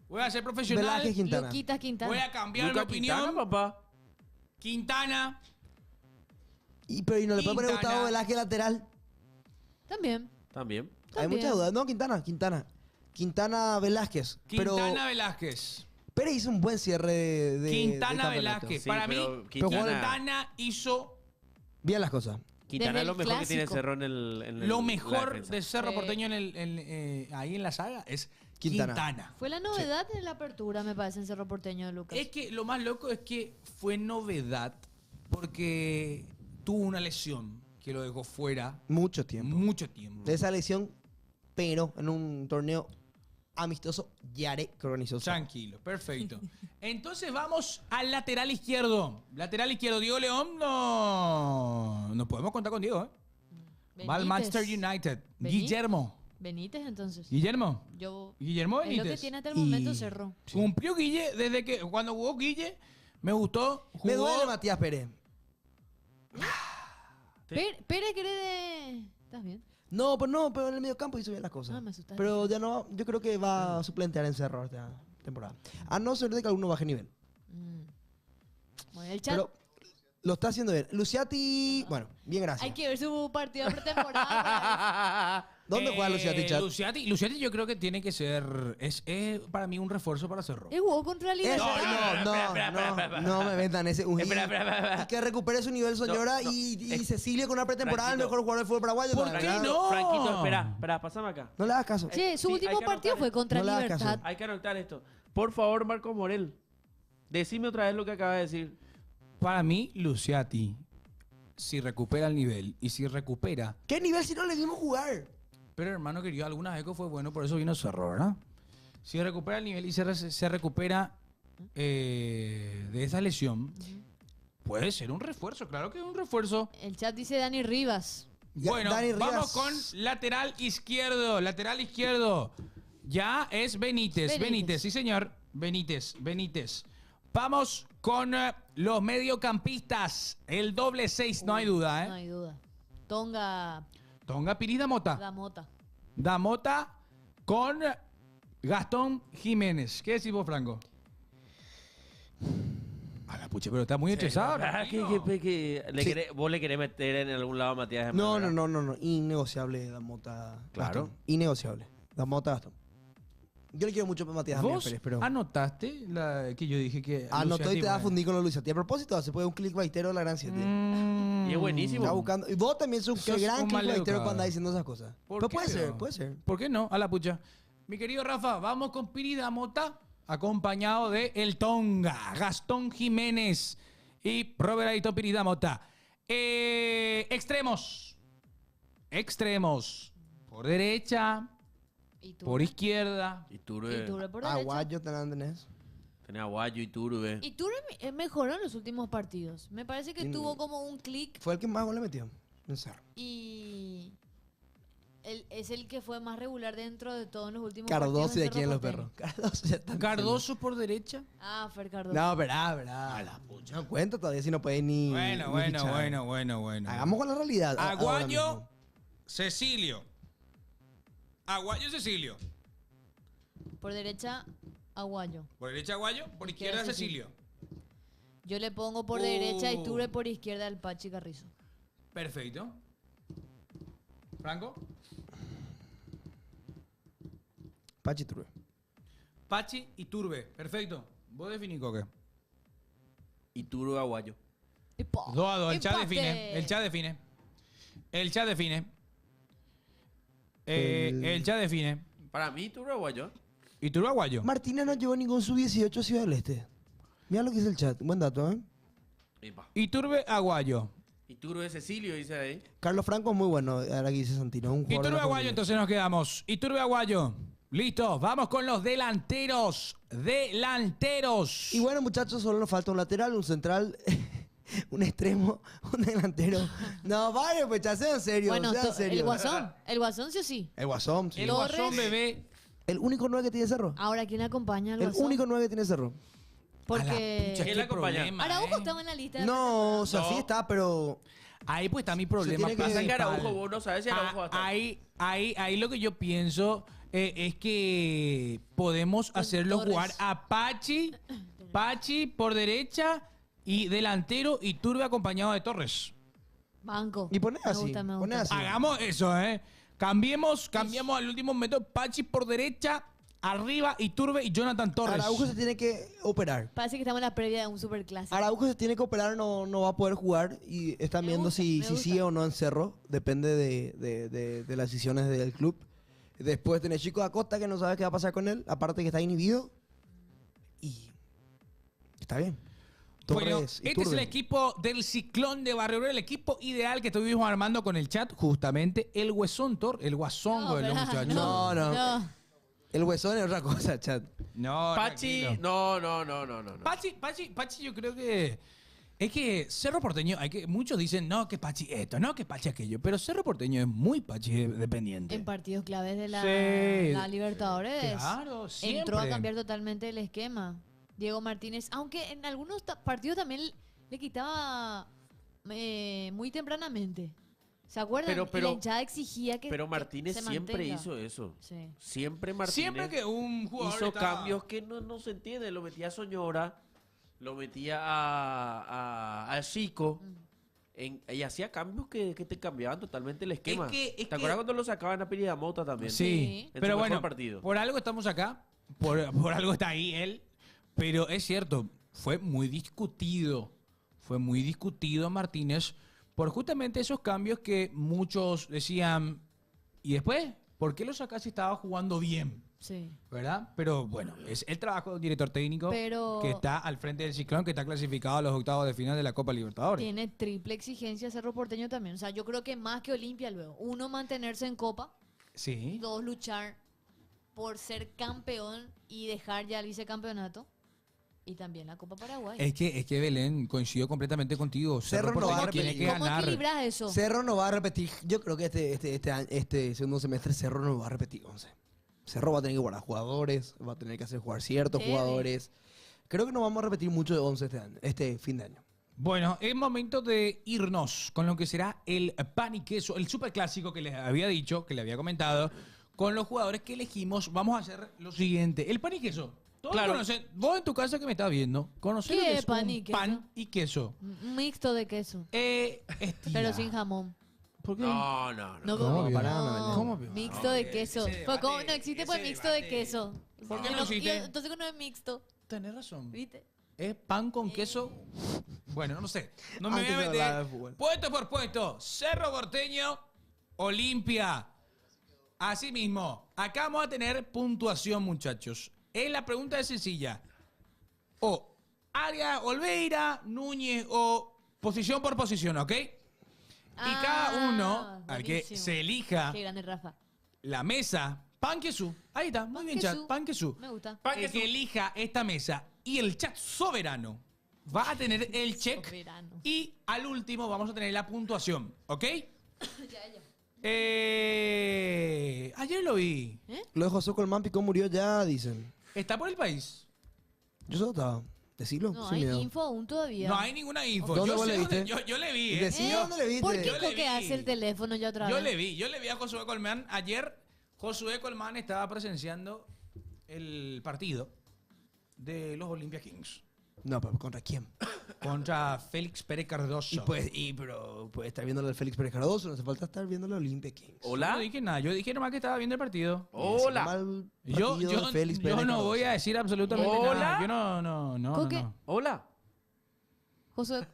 [SPEAKER 2] voy a ser profesional.
[SPEAKER 5] Velázquez Quintana.
[SPEAKER 3] Luquita Quintana.
[SPEAKER 2] Voy a cambiar mi
[SPEAKER 4] Luca
[SPEAKER 2] opinión.
[SPEAKER 4] Quintana, papá.
[SPEAKER 2] Quintana.
[SPEAKER 5] Pero ¿y no le puede poner
[SPEAKER 2] Quintana.
[SPEAKER 5] Gustavo Velázquez lateral?
[SPEAKER 3] También.
[SPEAKER 4] También.
[SPEAKER 5] Hay
[SPEAKER 3] También.
[SPEAKER 5] muchas dudas. No, Quintana Velázquez. Pero
[SPEAKER 2] Quintana Velázquez.
[SPEAKER 5] Pérez hizo un buen cierre de
[SPEAKER 2] Quintana
[SPEAKER 5] campeonato.
[SPEAKER 2] Velázquez.
[SPEAKER 4] Sí,
[SPEAKER 2] Para mí,
[SPEAKER 4] pero
[SPEAKER 2] Quintana hizo
[SPEAKER 5] Bien las cosas.
[SPEAKER 4] Quintana
[SPEAKER 3] Desde
[SPEAKER 4] es lo
[SPEAKER 3] el
[SPEAKER 4] mejor que tiene
[SPEAKER 3] clásico.
[SPEAKER 4] Cerro en el
[SPEAKER 2] lo
[SPEAKER 4] la
[SPEAKER 2] mejor
[SPEAKER 4] defensa.
[SPEAKER 2] de Cerro
[SPEAKER 3] Sí.
[SPEAKER 2] Porteño ahí en la saga es
[SPEAKER 5] Quintana.
[SPEAKER 2] Quintana.
[SPEAKER 3] Fue la novedad en la apertura, me parece, en Cerro Porteño de Lucas.
[SPEAKER 2] Es que lo más loco es que fue novedad porque tuvo una lesión que lo dejó fuera
[SPEAKER 5] Mucho tiempo.
[SPEAKER 2] mucho tiempo.
[SPEAKER 5] De esa lesión, pero en un torneo amistoso, Yare que organizó.
[SPEAKER 2] Tranquilo, perfecto. Entonces vamos al lateral izquierdo. Lateral izquierdo, Diego León, no podemos contar con Diego, ¿eh? Va al Manchester United.
[SPEAKER 3] Benítez.
[SPEAKER 2] Guillermo.
[SPEAKER 3] Benítez, entonces.
[SPEAKER 2] Guillermo.
[SPEAKER 3] Es
[SPEAKER 2] Guillermo
[SPEAKER 3] lo que
[SPEAKER 2] Benítez.
[SPEAKER 3] tiene hasta el
[SPEAKER 5] Y-
[SPEAKER 3] momento Cerro.
[SPEAKER 2] Cumplió Guille desde que cuando jugó Guille me gustó.
[SPEAKER 5] Me
[SPEAKER 2] Jugó-
[SPEAKER 5] duele Matías Pérez.
[SPEAKER 3] Pérez quiere de... ¿Estás bien?
[SPEAKER 5] No, pero en el medio campo hizo bien las cosas.
[SPEAKER 3] Ah, me asustaste.
[SPEAKER 5] Pero ya no, yo creo que va a suplentear en Cerro esta temporada. A no ser de que alguno baje nivel.
[SPEAKER 3] Mm. Bueno, el chat...
[SPEAKER 5] Pero lo está haciendo bien. Luciati, bueno, bien, gracias.
[SPEAKER 3] Hay que ver su partido de pretemporada.
[SPEAKER 5] ¿Dónde juega Luciati, chat?
[SPEAKER 2] Luciati yo creo que tiene que ser. Es para mí un refuerzo para Cerro.
[SPEAKER 3] ¿Es jugó contra
[SPEAKER 5] Ese-
[SPEAKER 3] Libertad?
[SPEAKER 5] no me vendan ese.
[SPEAKER 4] Espera.
[SPEAKER 5] Y que recupere su nivel, señora,
[SPEAKER 4] No,
[SPEAKER 5] y Cecilia con una pretemporada, el
[SPEAKER 4] Franquito.
[SPEAKER 5] mejor jugador del fútbol paraguayo.
[SPEAKER 2] ¿Por
[SPEAKER 5] la
[SPEAKER 2] qué
[SPEAKER 5] verdad.
[SPEAKER 2] no?
[SPEAKER 4] Franquito, espera, pásame acá.
[SPEAKER 5] No le hagas caso.
[SPEAKER 3] Che, su
[SPEAKER 4] Sí,
[SPEAKER 3] último
[SPEAKER 4] hay que
[SPEAKER 3] partido
[SPEAKER 4] anotar
[SPEAKER 3] fue
[SPEAKER 4] esto.
[SPEAKER 3] contra
[SPEAKER 5] No le hagas
[SPEAKER 3] Libertad.
[SPEAKER 5] caso.
[SPEAKER 4] Hay que anotar esto. Por favor, Marco Morel. Decime otra vez lo que acaba de decir.
[SPEAKER 2] Para mí, Luciati, si recupera el nivel y si recupera.
[SPEAKER 5] ¿Qué nivel si no le dimos jugar?
[SPEAKER 2] Pero hermano querido, algunas veces fue bueno, por eso vino Cerro, ¿verdad? Si recupera el nivel y se recupera de esa lesión, puede ser un refuerzo, claro que es un refuerzo.
[SPEAKER 3] El chat dice Dani Rivas.
[SPEAKER 5] Ya,
[SPEAKER 2] Bueno,
[SPEAKER 5] Dani Rivas.
[SPEAKER 2] vamos con lateral izquierdo. Lateral izquierdo. Ya es Benítez.
[SPEAKER 3] Benítez.
[SPEAKER 2] Sí, señor. Benítez. Vamos con los mediocampistas. El doble 6, no hay duda,
[SPEAKER 3] No
[SPEAKER 2] ¿eh?
[SPEAKER 3] hay duda. Tonga
[SPEAKER 2] Tonga Piris Damota.
[SPEAKER 3] Damota.
[SPEAKER 2] Damota con Gastón Jiménez. ¿Qué decís vos, Franco? A la pucha, pero está muy estresado.
[SPEAKER 4] Ah,
[SPEAKER 2] Ramiro.
[SPEAKER 4] ¿Vos le querés meter en algún lado a Matías?
[SPEAKER 5] No,
[SPEAKER 4] ¿verdad?
[SPEAKER 5] no. Innegociable Damota.
[SPEAKER 4] Claro.
[SPEAKER 5] Gastón. Innegociable. Damota Gastón. Yo le quiero mucho a Matías Damián
[SPEAKER 2] ¿Vos
[SPEAKER 5] Pérez, pero.
[SPEAKER 2] anotaste que yo dije que...
[SPEAKER 5] Anotó y
[SPEAKER 2] Luciati
[SPEAKER 5] te va a
[SPEAKER 2] fue-
[SPEAKER 5] fundir con los Luciati. A propósito, se puede un click baitero de la gran 7.
[SPEAKER 4] Y es buenísimo.
[SPEAKER 5] Está buscando. Y vos también sos
[SPEAKER 2] Sos
[SPEAKER 5] un gran
[SPEAKER 2] un
[SPEAKER 5] click baitero
[SPEAKER 2] maleducado.
[SPEAKER 5] cuando andás diciendo esas cosas.
[SPEAKER 2] ¿Por
[SPEAKER 5] Pero
[SPEAKER 2] qué,
[SPEAKER 5] puede ser,
[SPEAKER 2] no?
[SPEAKER 5] puede ser.
[SPEAKER 2] ¿Por qué no? A la pucha. Mi querido Rafa, vamos con Piri Damota, acompañado de El Tonga, Gastón Jiménez y Robert Aito Piri Damota. Extremos. extremos. Por derecha,
[SPEAKER 3] Iturbe.
[SPEAKER 2] por izquierda.
[SPEAKER 4] Iturbe.
[SPEAKER 3] Iturbe por derecha.
[SPEAKER 5] Aguayo también tenés.
[SPEAKER 4] Tenés Aguayo, Iturbe.
[SPEAKER 3] Iturbe mejoró en los últimos partidos. Me parece que
[SPEAKER 5] Y-
[SPEAKER 3] tuvo como un clic
[SPEAKER 5] Fue el que más gol le metió en Cerro.
[SPEAKER 3] y es el que fue más regular dentro de todos los últimos
[SPEAKER 5] Cardoso y
[SPEAKER 3] partidos. en
[SPEAKER 5] aquí en los
[SPEAKER 3] Cerro
[SPEAKER 5] perros. Cardoso ya está.
[SPEAKER 2] Cardoso por derecha.
[SPEAKER 3] Porteño. Ah, Fer Cardoso.
[SPEAKER 5] No, verá. No cuenta todavía si no puede ni.
[SPEAKER 2] Bueno,
[SPEAKER 5] ni fichar.
[SPEAKER 2] bueno.
[SPEAKER 5] Hagamos con la realidad. ahora
[SPEAKER 2] Aguayo,
[SPEAKER 5] mismo.
[SPEAKER 2] Cecilio. Aguayo, Cecilio.
[SPEAKER 3] Por derecha, Aguayo.
[SPEAKER 2] Por derecha Aguayo, por izquierda
[SPEAKER 3] Izquierda,
[SPEAKER 2] Cecilio.
[SPEAKER 3] Yo le pongo por derecha Iturbe, por izquierda el Pachi Carrizo.
[SPEAKER 2] Perfecto. Franco.
[SPEAKER 5] Pachi Turbe.
[SPEAKER 2] Pachi y Turbe. Perfecto. ¿Vos definís, Coque?
[SPEAKER 4] Iturbe, Aguayo.
[SPEAKER 2] 2-2. El chat
[SPEAKER 3] Empate.
[SPEAKER 2] define. El chat define. El chat define.
[SPEAKER 5] El-
[SPEAKER 2] El chat define.
[SPEAKER 4] Para mí, Iturbe, Aguayo.
[SPEAKER 2] ¿Y Turbe Aguayo?
[SPEAKER 5] Martínez no llevó ningún sub-18 a Ciudad del Este. Mira lo que dice el chat. Buen dato, ¿eh?
[SPEAKER 4] Epa.
[SPEAKER 2] Y Turbe Aguayo.
[SPEAKER 4] Iturbe, Cecilio, dice ahí.
[SPEAKER 5] Carlos Franco es muy bueno. Ahora que dice Santino. Un
[SPEAKER 2] Y
[SPEAKER 5] jugador de
[SPEAKER 2] Turbe
[SPEAKER 5] la
[SPEAKER 2] Aguayo,
[SPEAKER 5] familia.
[SPEAKER 2] entonces nos quedamos. Y Turbe Aguayo. Listo, vamos con los delanteros. Delanteros.
[SPEAKER 5] Y bueno, muchachos, solo nos falta un lateral, un central, un extremo, un delantero. No, vale, pues ya sea en serio.
[SPEAKER 3] Bueno,
[SPEAKER 5] sea en serio.
[SPEAKER 3] el Guasón. El Guasón sí o sí.
[SPEAKER 5] El Guasón, sí.
[SPEAKER 2] El
[SPEAKER 3] Torres.
[SPEAKER 2] Guasón bebé.
[SPEAKER 5] El único 9 que tiene Cerro.
[SPEAKER 3] Ahora, ¿quién acompaña al
[SPEAKER 5] El
[SPEAKER 3] Guasón?
[SPEAKER 5] único 9 que tiene Cerro.
[SPEAKER 2] A la
[SPEAKER 3] Porque
[SPEAKER 2] pucha,
[SPEAKER 4] ¿Quién
[SPEAKER 2] qué
[SPEAKER 4] la acompaña?
[SPEAKER 2] problema,
[SPEAKER 3] Araujo
[SPEAKER 2] eh.
[SPEAKER 3] estaba en la lista. de
[SPEAKER 5] No, o sea,
[SPEAKER 4] No.
[SPEAKER 5] sí está, pero
[SPEAKER 2] Ahí pues está mi problema
[SPEAKER 5] tiene que-
[SPEAKER 4] Pasa que
[SPEAKER 2] principal.
[SPEAKER 4] Araujo, vos no sabes si Araujo va a estar.
[SPEAKER 2] Ahí lo que yo pienso es que podemos
[SPEAKER 3] Con
[SPEAKER 2] hacerlo
[SPEAKER 3] Torres.
[SPEAKER 2] jugar a Pachi por derecha y delantero y Turbe acompañado de Torres.
[SPEAKER 3] Banco.
[SPEAKER 5] Y poné
[SPEAKER 3] Me
[SPEAKER 5] así,
[SPEAKER 3] gusta, me
[SPEAKER 5] poné
[SPEAKER 3] gusta.
[SPEAKER 5] así.
[SPEAKER 2] Hagamos eso, ¿eh? Cambiemos al último momento. Pachi por derecha, arriba Iturbe y Jonathan Torres.
[SPEAKER 5] Araujo se tiene que operar.
[SPEAKER 3] Parece que estamos en la previa de un superclásico.
[SPEAKER 5] Araujo se tiene que operar, no va a poder jugar y están
[SPEAKER 3] Me
[SPEAKER 5] viendo
[SPEAKER 3] gusta,
[SPEAKER 5] si
[SPEAKER 3] me gusta.
[SPEAKER 5] sigue o no en Cerro. Depende de las decisiones del club. Después tenés Chico Acosta que no sabe qué va a pasar con él. Aparte que está inhibido. Y está bien.
[SPEAKER 2] Bueno,
[SPEAKER 5] Torres,
[SPEAKER 2] este es
[SPEAKER 5] Iturbe.
[SPEAKER 2] el equipo del Ciclón de Barrio Obrero, el equipo ideal que estuvimos armando con el chat, justamente el Guasón el Guasongo de los
[SPEAKER 3] ¿verdad?
[SPEAKER 2] muchachos.
[SPEAKER 5] No. El huesón es otra cosa, chat.
[SPEAKER 2] No,
[SPEAKER 4] Pachi,
[SPEAKER 2] tranquilo.
[SPEAKER 4] no.
[SPEAKER 2] Pachi, yo creo que es que Cerro Porteño, muchos dicen, no, que Pachi esto, no, que Pachi aquello, pero Cerro Porteño es muy Pachi dependiente.
[SPEAKER 3] En partidos claves de la,
[SPEAKER 2] Sí.
[SPEAKER 3] la Libertadores.
[SPEAKER 2] Claro, siempre.
[SPEAKER 3] Entró a cambiar totalmente el esquema. Diego Martínez, aunque en algunos partidos también le quitaba muy tempranamente. ¿Se acuerdan?
[SPEAKER 4] Pero-
[SPEAKER 3] Y la hinchada exigía que
[SPEAKER 4] Pero
[SPEAKER 3] que
[SPEAKER 4] Martínez
[SPEAKER 3] se
[SPEAKER 4] siempre
[SPEAKER 3] mantenga.
[SPEAKER 4] hizo eso.
[SPEAKER 3] Sí.
[SPEAKER 4] Siempre Martínez
[SPEAKER 2] Siempre que un jugador
[SPEAKER 4] hizo
[SPEAKER 2] estaba-
[SPEAKER 4] cambios que no se entiende. Lo metía a Soñora, lo metía a Chico. Y hacía cambios que te cambiaban totalmente el esquema.
[SPEAKER 2] Es
[SPEAKER 4] ¿Te
[SPEAKER 2] que-
[SPEAKER 4] acuerdas cuando lo sacaban a Mota también?
[SPEAKER 2] Sí,
[SPEAKER 3] Sí.
[SPEAKER 4] En su
[SPEAKER 2] pero
[SPEAKER 4] mejor
[SPEAKER 2] bueno,
[SPEAKER 4] partido.
[SPEAKER 2] por algo estamos acá, por algo está ahí él, pero es cierto, fue muy discutido Martínez por justamente esos cambios que muchos decían, ¿y después? ¿Por qué lo sacás si estaba jugando bien?
[SPEAKER 3] Sí.
[SPEAKER 2] ¿Verdad? Pero bueno, es el trabajo de un director técnico
[SPEAKER 3] Pero-
[SPEAKER 2] que está al frente del Ciclón, que está clasificado a los octavos de final de la Copa Libertadores.
[SPEAKER 3] Tiene triple exigencia Cerro Porteño también. O sea, yo creo que más que Olimpia luego. Uno, mantenerse en Copa.
[SPEAKER 2] Sí.
[SPEAKER 3] Dos, luchar por ser campeón y dejar ya el vicecampeonato. Y también la Copa Paraguay.
[SPEAKER 2] Es que Belén, coincido completamente contigo.
[SPEAKER 5] Cerro no va a
[SPEAKER 2] Porteño tiene
[SPEAKER 5] repetir.
[SPEAKER 2] que
[SPEAKER 3] ¿Cómo
[SPEAKER 2] ganar.
[SPEAKER 3] equilibras eso?
[SPEAKER 5] Cerro no va a repetir. Yo creo que este segundo semestre Cerro no va a repetir 11. Cerro va a tener que guardar jugadores, va a tener que hacer jugar ciertos
[SPEAKER 3] Chévere.
[SPEAKER 5] jugadores. Creo que no vamos a repetir mucho de 11 este fin de año.
[SPEAKER 2] Bueno, es momento de irnos con lo que será el pan y queso, el superclásico que les había dicho, que les había comentado, con los jugadores que elegimos. Vamos a hacer lo siguiente. El pan y queso. Todos
[SPEAKER 4] Claro.
[SPEAKER 2] conocen, vos en tu casa que me estás viendo, ¿conocés lo
[SPEAKER 3] ¿Qué
[SPEAKER 2] que
[SPEAKER 3] es
[SPEAKER 2] es
[SPEAKER 3] pan
[SPEAKER 2] un
[SPEAKER 3] y queso?
[SPEAKER 2] pan y queso?
[SPEAKER 3] Un mixto de queso.
[SPEAKER 2] Estira.
[SPEAKER 3] Pero sin jamón.
[SPEAKER 2] ¿Por qué?
[SPEAKER 4] No.
[SPEAKER 3] No,
[SPEAKER 5] ¿Cómo
[SPEAKER 3] como-
[SPEAKER 5] que? Pará,
[SPEAKER 3] no,
[SPEAKER 5] Belén.
[SPEAKER 2] ¿Cómo que?
[SPEAKER 3] Mixto
[SPEAKER 2] No,
[SPEAKER 3] de queso.
[SPEAKER 2] ese
[SPEAKER 3] Pues, ¿cómo?
[SPEAKER 2] debate,
[SPEAKER 3] No existe
[SPEAKER 2] ese
[SPEAKER 3] pues mixto de
[SPEAKER 2] debate.
[SPEAKER 3] queso.
[SPEAKER 2] ¿Por qué
[SPEAKER 3] Y
[SPEAKER 2] no existe?
[SPEAKER 3] entonces no es mixto,
[SPEAKER 2] Tenés razón.
[SPEAKER 3] ¿viste?
[SPEAKER 2] ¿Es pan con queso? Bueno, no sé. No me
[SPEAKER 5] Antes
[SPEAKER 2] voy a
[SPEAKER 5] de hablar de
[SPEAKER 2] meter.
[SPEAKER 5] fútbol.
[SPEAKER 2] Puesto por puesto. Cerro Porteño, Olimpia. Así mismo. Acá vamos a tener puntuación, muchachos. La pregunta es sencilla. O Arias, Olveira, Núñez o posición por posición, ¿ok?
[SPEAKER 1] Y cada uno, al que
[SPEAKER 3] buenísimo.
[SPEAKER 1] se elija
[SPEAKER 3] Qué grande, Rafa.
[SPEAKER 1] la mesa, pan queso. Ahí está, muy bien, chat.
[SPEAKER 3] queso.
[SPEAKER 1] Pan queso.
[SPEAKER 3] Me gusta.
[SPEAKER 1] El que elija esta mesa y el chat soberano va a tener el check.
[SPEAKER 3] Soberano.
[SPEAKER 1] Y al último vamos a tener la puntuación, ¿ok? Ayer lo vi.
[SPEAKER 5] Lo de José Colmán Picó murió ya, dicen.
[SPEAKER 1] ¿Está por el país?
[SPEAKER 5] Yo solo estaba. Decilo,
[SPEAKER 3] No
[SPEAKER 5] sin
[SPEAKER 3] hay
[SPEAKER 5] miedo.
[SPEAKER 3] info aún todavía.
[SPEAKER 1] No hay ninguna info.
[SPEAKER 5] ¿Dónde
[SPEAKER 1] Yo
[SPEAKER 5] vos
[SPEAKER 1] sé
[SPEAKER 5] le
[SPEAKER 1] dónde-
[SPEAKER 5] viste?
[SPEAKER 1] yo le vi,
[SPEAKER 5] Y decí dónde le viste.
[SPEAKER 3] ¿Por qué
[SPEAKER 1] Yo le
[SPEAKER 3] Coque
[SPEAKER 1] vi.
[SPEAKER 3] hace el teléfono ya otra vez?
[SPEAKER 1] Yo le vi a Josué Colmán. Ayer Josué Colmán estaba presenciando el partido de los Olympia Kings
[SPEAKER 5] No, pero ¿contra quién?
[SPEAKER 1] contra Félix Pérez Cardoso.
[SPEAKER 5] Pero puede estar viendo lo de Félix Pérez Cardoso, no hace falta estar viendo la Olimpia Kings.
[SPEAKER 1] No
[SPEAKER 4] Hola.
[SPEAKER 1] dije nada, yo dije nomás que estaba viendo el partido.
[SPEAKER 4] Hola.
[SPEAKER 5] Mal
[SPEAKER 1] Yo,
[SPEAKER 5] partido
[SPEAKER 1] yo,
[SPEAKER 5] de Félix
[SPEAKER 1] yo
[SPEAKER 5] Pérez
[SPEAKER 1] no
[SPEAKER 5] Cardoso.
[SPEAKER 1] voy a decir absolutamente
[SPEAKER 4] Hola.
[SPEAKER 1] nada. Yo no.
[SPEAKER 3] Coque.
[SPEAKER 4] Hola.
[SPEAKER 3] Josué.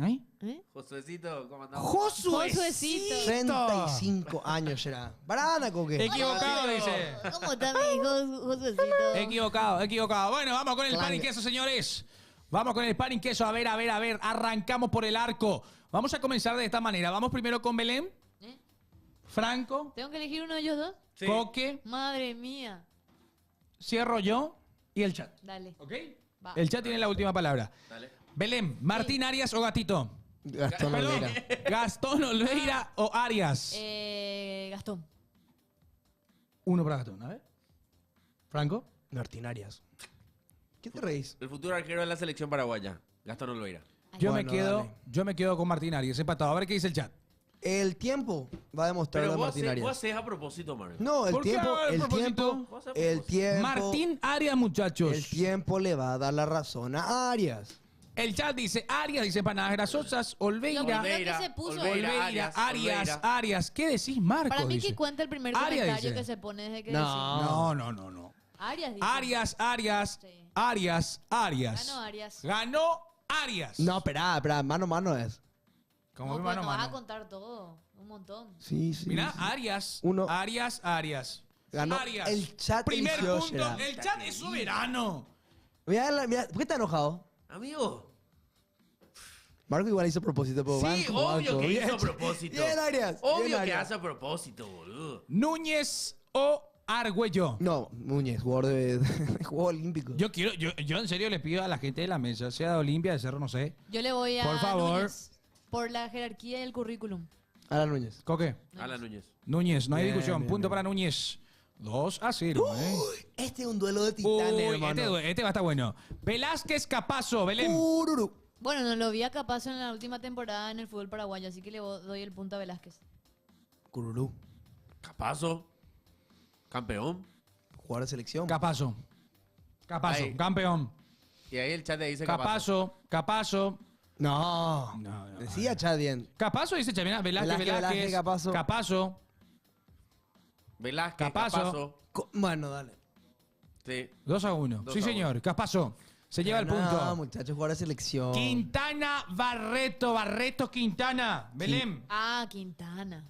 [SPEAKER 1] ¿Ay?
[SPEAKER 3] ¿Eh?
[SPEAKER 4] Josuecito, ¿cómo andamos?
[SPEAKER 3] Josuecito.
[SPEAKER 5] 35 años será. Barana, Coque.
[SPEAKER 1] Equivocado, dice.
[SPEAKER 3] ¿Cómo está mi hijo Josuecito?
[SPEAKER 1] Equivocado. Bueno, vamos con el
[SPEAKER 5] Clangue.
[SPEAKER 1] pan y queso, señores. Vamos con el pan y queso. A ver. Arrancamos por el arco. Vamos a comenzar de esta manera. Vamos primero con Belén,
[SPEAKER 3] ¿Eh?
[SPEAKER 1] Franco,
[SPEAKER 3] ¿Tengo que elegir uno de ellos dos?
[SPEAKER 4] Sí.
[SPEAKER 1] Coque,
[SPEAKER 3] Madre mía.
[SPEAKER 1] cierro yo y el chat.
[SPEAKER 3] Dale.
[SPEAKER 1] ¿Ok?
[SPEAKER 3] Va.
[SPEAKER 1] El chat tiene la última palabra.
[SPEAKER 4] Dale.
[SPEAKER 1] Belén, Martín Arias o Gatito.
[SPEAKER 5] Gastón
[SPEAKER 1] Perdón,
[SPEAKER 5] Olvera.
[SPEAKER 1] Gastón Olveira o Arias.
[SPEAKER 3] Gastón.
[SPEAKER 1] Uno para Gastón, a ver. Franco.
[SPEAKER 5] Martín Arias. ¿Qué te reís?
[SPEAKER 4] El futuro arquero de la selección paraguaya, Gastón Olveira.
[SPEAKER 1] Yo
[SPEAKER 5] Bueno, dale.
[SPEAKER 1] me quedo con Martín Arias, empatado. A ver qué dice el chat.
[SPEAKER 5] El tiempo va a demostrar
[SPEAKER 4] Pero
[SPEAKER 5] a
[SPEAKER 4] vos
[SPEAKER 5] Martín
[SPEAKER 4] hacés,
[SPEAKER 5] Arias.
[SPEAKER 4] vos hacés a propósito, Mario.
[SPEAKER 5] No,
[SPEAKER 1] ¿Por qué a propósito?
[SPEAKER 4] Vos hacés a
[SPEAKER 5] el
[SPEAKER 4] propósito.
[SPEAKER 5] tiempo.
[SPEAKER 1] Martín Arias, muchachos.
[SPEAKER 5] El tiempo le va a dar la razón a Arias.
[SPEAKER 1] El chat dice Arias, dice empanadas grasosas, Olveira.
[SPEAKER 3] Lo primero que se puso.
[SPEAKER 1] Olveira, Arias.
[SPEAKER 4] Olveira.
[SPEAKER 1] ¿Qué decís, Marcos?
[SPEAKER 3] Para mí
[SPEAKER 1] dice.
[SPEAKER 3] que cuenta el primer
[SPEAKER 1] Arias
[SPEAKER 3] comentario
[SPEAKER 1] dice.
[SPEAKER 3] que se pone desde que
[SPEAKER 5] No.
[SPEAKER 1] No.
[SPEAKER 3] Arias dice.
[SPEAKER 1] Arias.
[SPEAKER 3] Sí.
[SPEAKER 1] Arias.
[SPEAKER 3] Ganó Arias.
[SPEAKER 1] Ganó Arias.
[SPEAKER 5] No, espera, mano a mano es.
[SPEAKER 1] Como
[SPEAKER 3] No,
[SPEAKER 1] que
[SPEAKER 3] pues
[SPEAKER 1] mano
[SPEAKER 3] no
[SPEAKER 1] a
[SPEAKER 3] vas a
[SPEAKER 1] mano.
[SPEAKER 3] contar todo. Un montón.
[SPEAKER 5] Sí.
[SPEAKER 1] Mirá,
[SPEAKER 5] sí.
[SPEAKER 1] Arias.
[SPEAKER 5] Uno.
[SPEAKER 1] Arias.
[SPEAKER 5] Ganó.
[SPEAKER 1] Arias.
[SPEAKER 5] El chat
[SPEAKER 1] Primer
[SPEAKER 5] eligió,
[SPEAKER 1] punto.
[SPEAKER 5] Gerard.
[SPEAKER 1] El chat es soberano.
[SPEAKER 5] Mira, ¿por qué está enojado?
[SPEAKER 4] Amigo.
[SPEAKER 5] Marco igual hizo a propósito, pero
[SPEAKER 4] Sí,
[SPEAKER 5] banco,
[SPEAKER 4] obvio
[SPEAKER 5] banco.
[SPEAKER 4] que
[SPEAKER 5] Bien.
[SPEAKER 4] hizo a propósito.
[SPEAKER 5] Bien, Arias.
[SPEAKER 4] Obvio
[SPEAKER 5] bien,
[SPEAKER 4] que
[SPEAKER 5] Arias.
[SPEAKER 4] hace a propósito, boludo.
[SPEAKER 1] Núñez o Argüello.
[SPEAKER 5] No, Núñez, jugador de juego olímpico.
[SPEAKER 1] Yo en serio le pido a la gente de la mesa, sea de Olimpia, de Cerro, no sé.
[SPEAKER 3] Yo le voy a.
[SPEAKER 1] Por favor.
[SPEAKER 3] Núñez, por la jerarquía del currículum.
[SPEAKER 5] Alan Núñez.
[SPEAKER 1] Coque.
[SPEAKER 4] Alan Núñez.
[SPEAKER 1] Núñez, no hay
[SPEAKER 5] Bien,
[SPEAKER 1] discusión.
[SPEAKER 5] bien,
[SPEAKER 1] Punto
[SPEAKER 5] bien.
[SPEAKER 1] para Núñez. 2-0,
[SPEAKER 5] Este es un duelo de titanes,
[SPEAKER 1] Uy,
[SPEAKER 5] hermano.
[SPEAKER 1] este va a estar bueno. Velázquez Capazo, Belén.
[SPEAKER 5] Ururu.
[SPEAKER 3] Bueno, no lo vi a Capazo en la última temporada en el fútbol paraguayo, así que le doy el punto a Velázquez.
[SPEAKER 5] Cururú.
[SPEAKER 4] Capazo. Campeón.
[SPEAKER 5] Jugador de selección.
[SPEAKER 1] Capazo.
[SPEAKER 4] Ahí.
[SPEAKER 1] Campeón.
[SPEAKER 4] Y ahí el chat le dice Capazo.
[SPEAKER 1] Capazo.
[SPEAKER 5] No.
[SPEAKER 1] No.
[SPEAKER 5] Decía Chad bien.
[SPEAKER 1] Capazo dice Chamina. Velázquez,
[SPEAKER 5] Velázquez, Capazo.
[SPEAKER 1] Capazo.
[SPEAKER 4] Velázquez,
[SPEAKER 1] Capazo.
[SPEAKER 4] Capazo.
[SPEAKER 5] Bueno, dale.
[SPEAKER 4] Sí.
[SPEAKER 1] 2-1.
[SPEAKER 4] 2-1.
[SPEAKER 1] Sí, señor. Capazo. Se lleva el
[SPEAKER 5] No,
[SPEAKER 1] punto.
[SPEAKER 5] muchachos, jugador de selección.
[SPEAKER 1] Quintana Barreto. Barreto Quintana. Belén.
[SPEAKER 3] Ah, Quintana.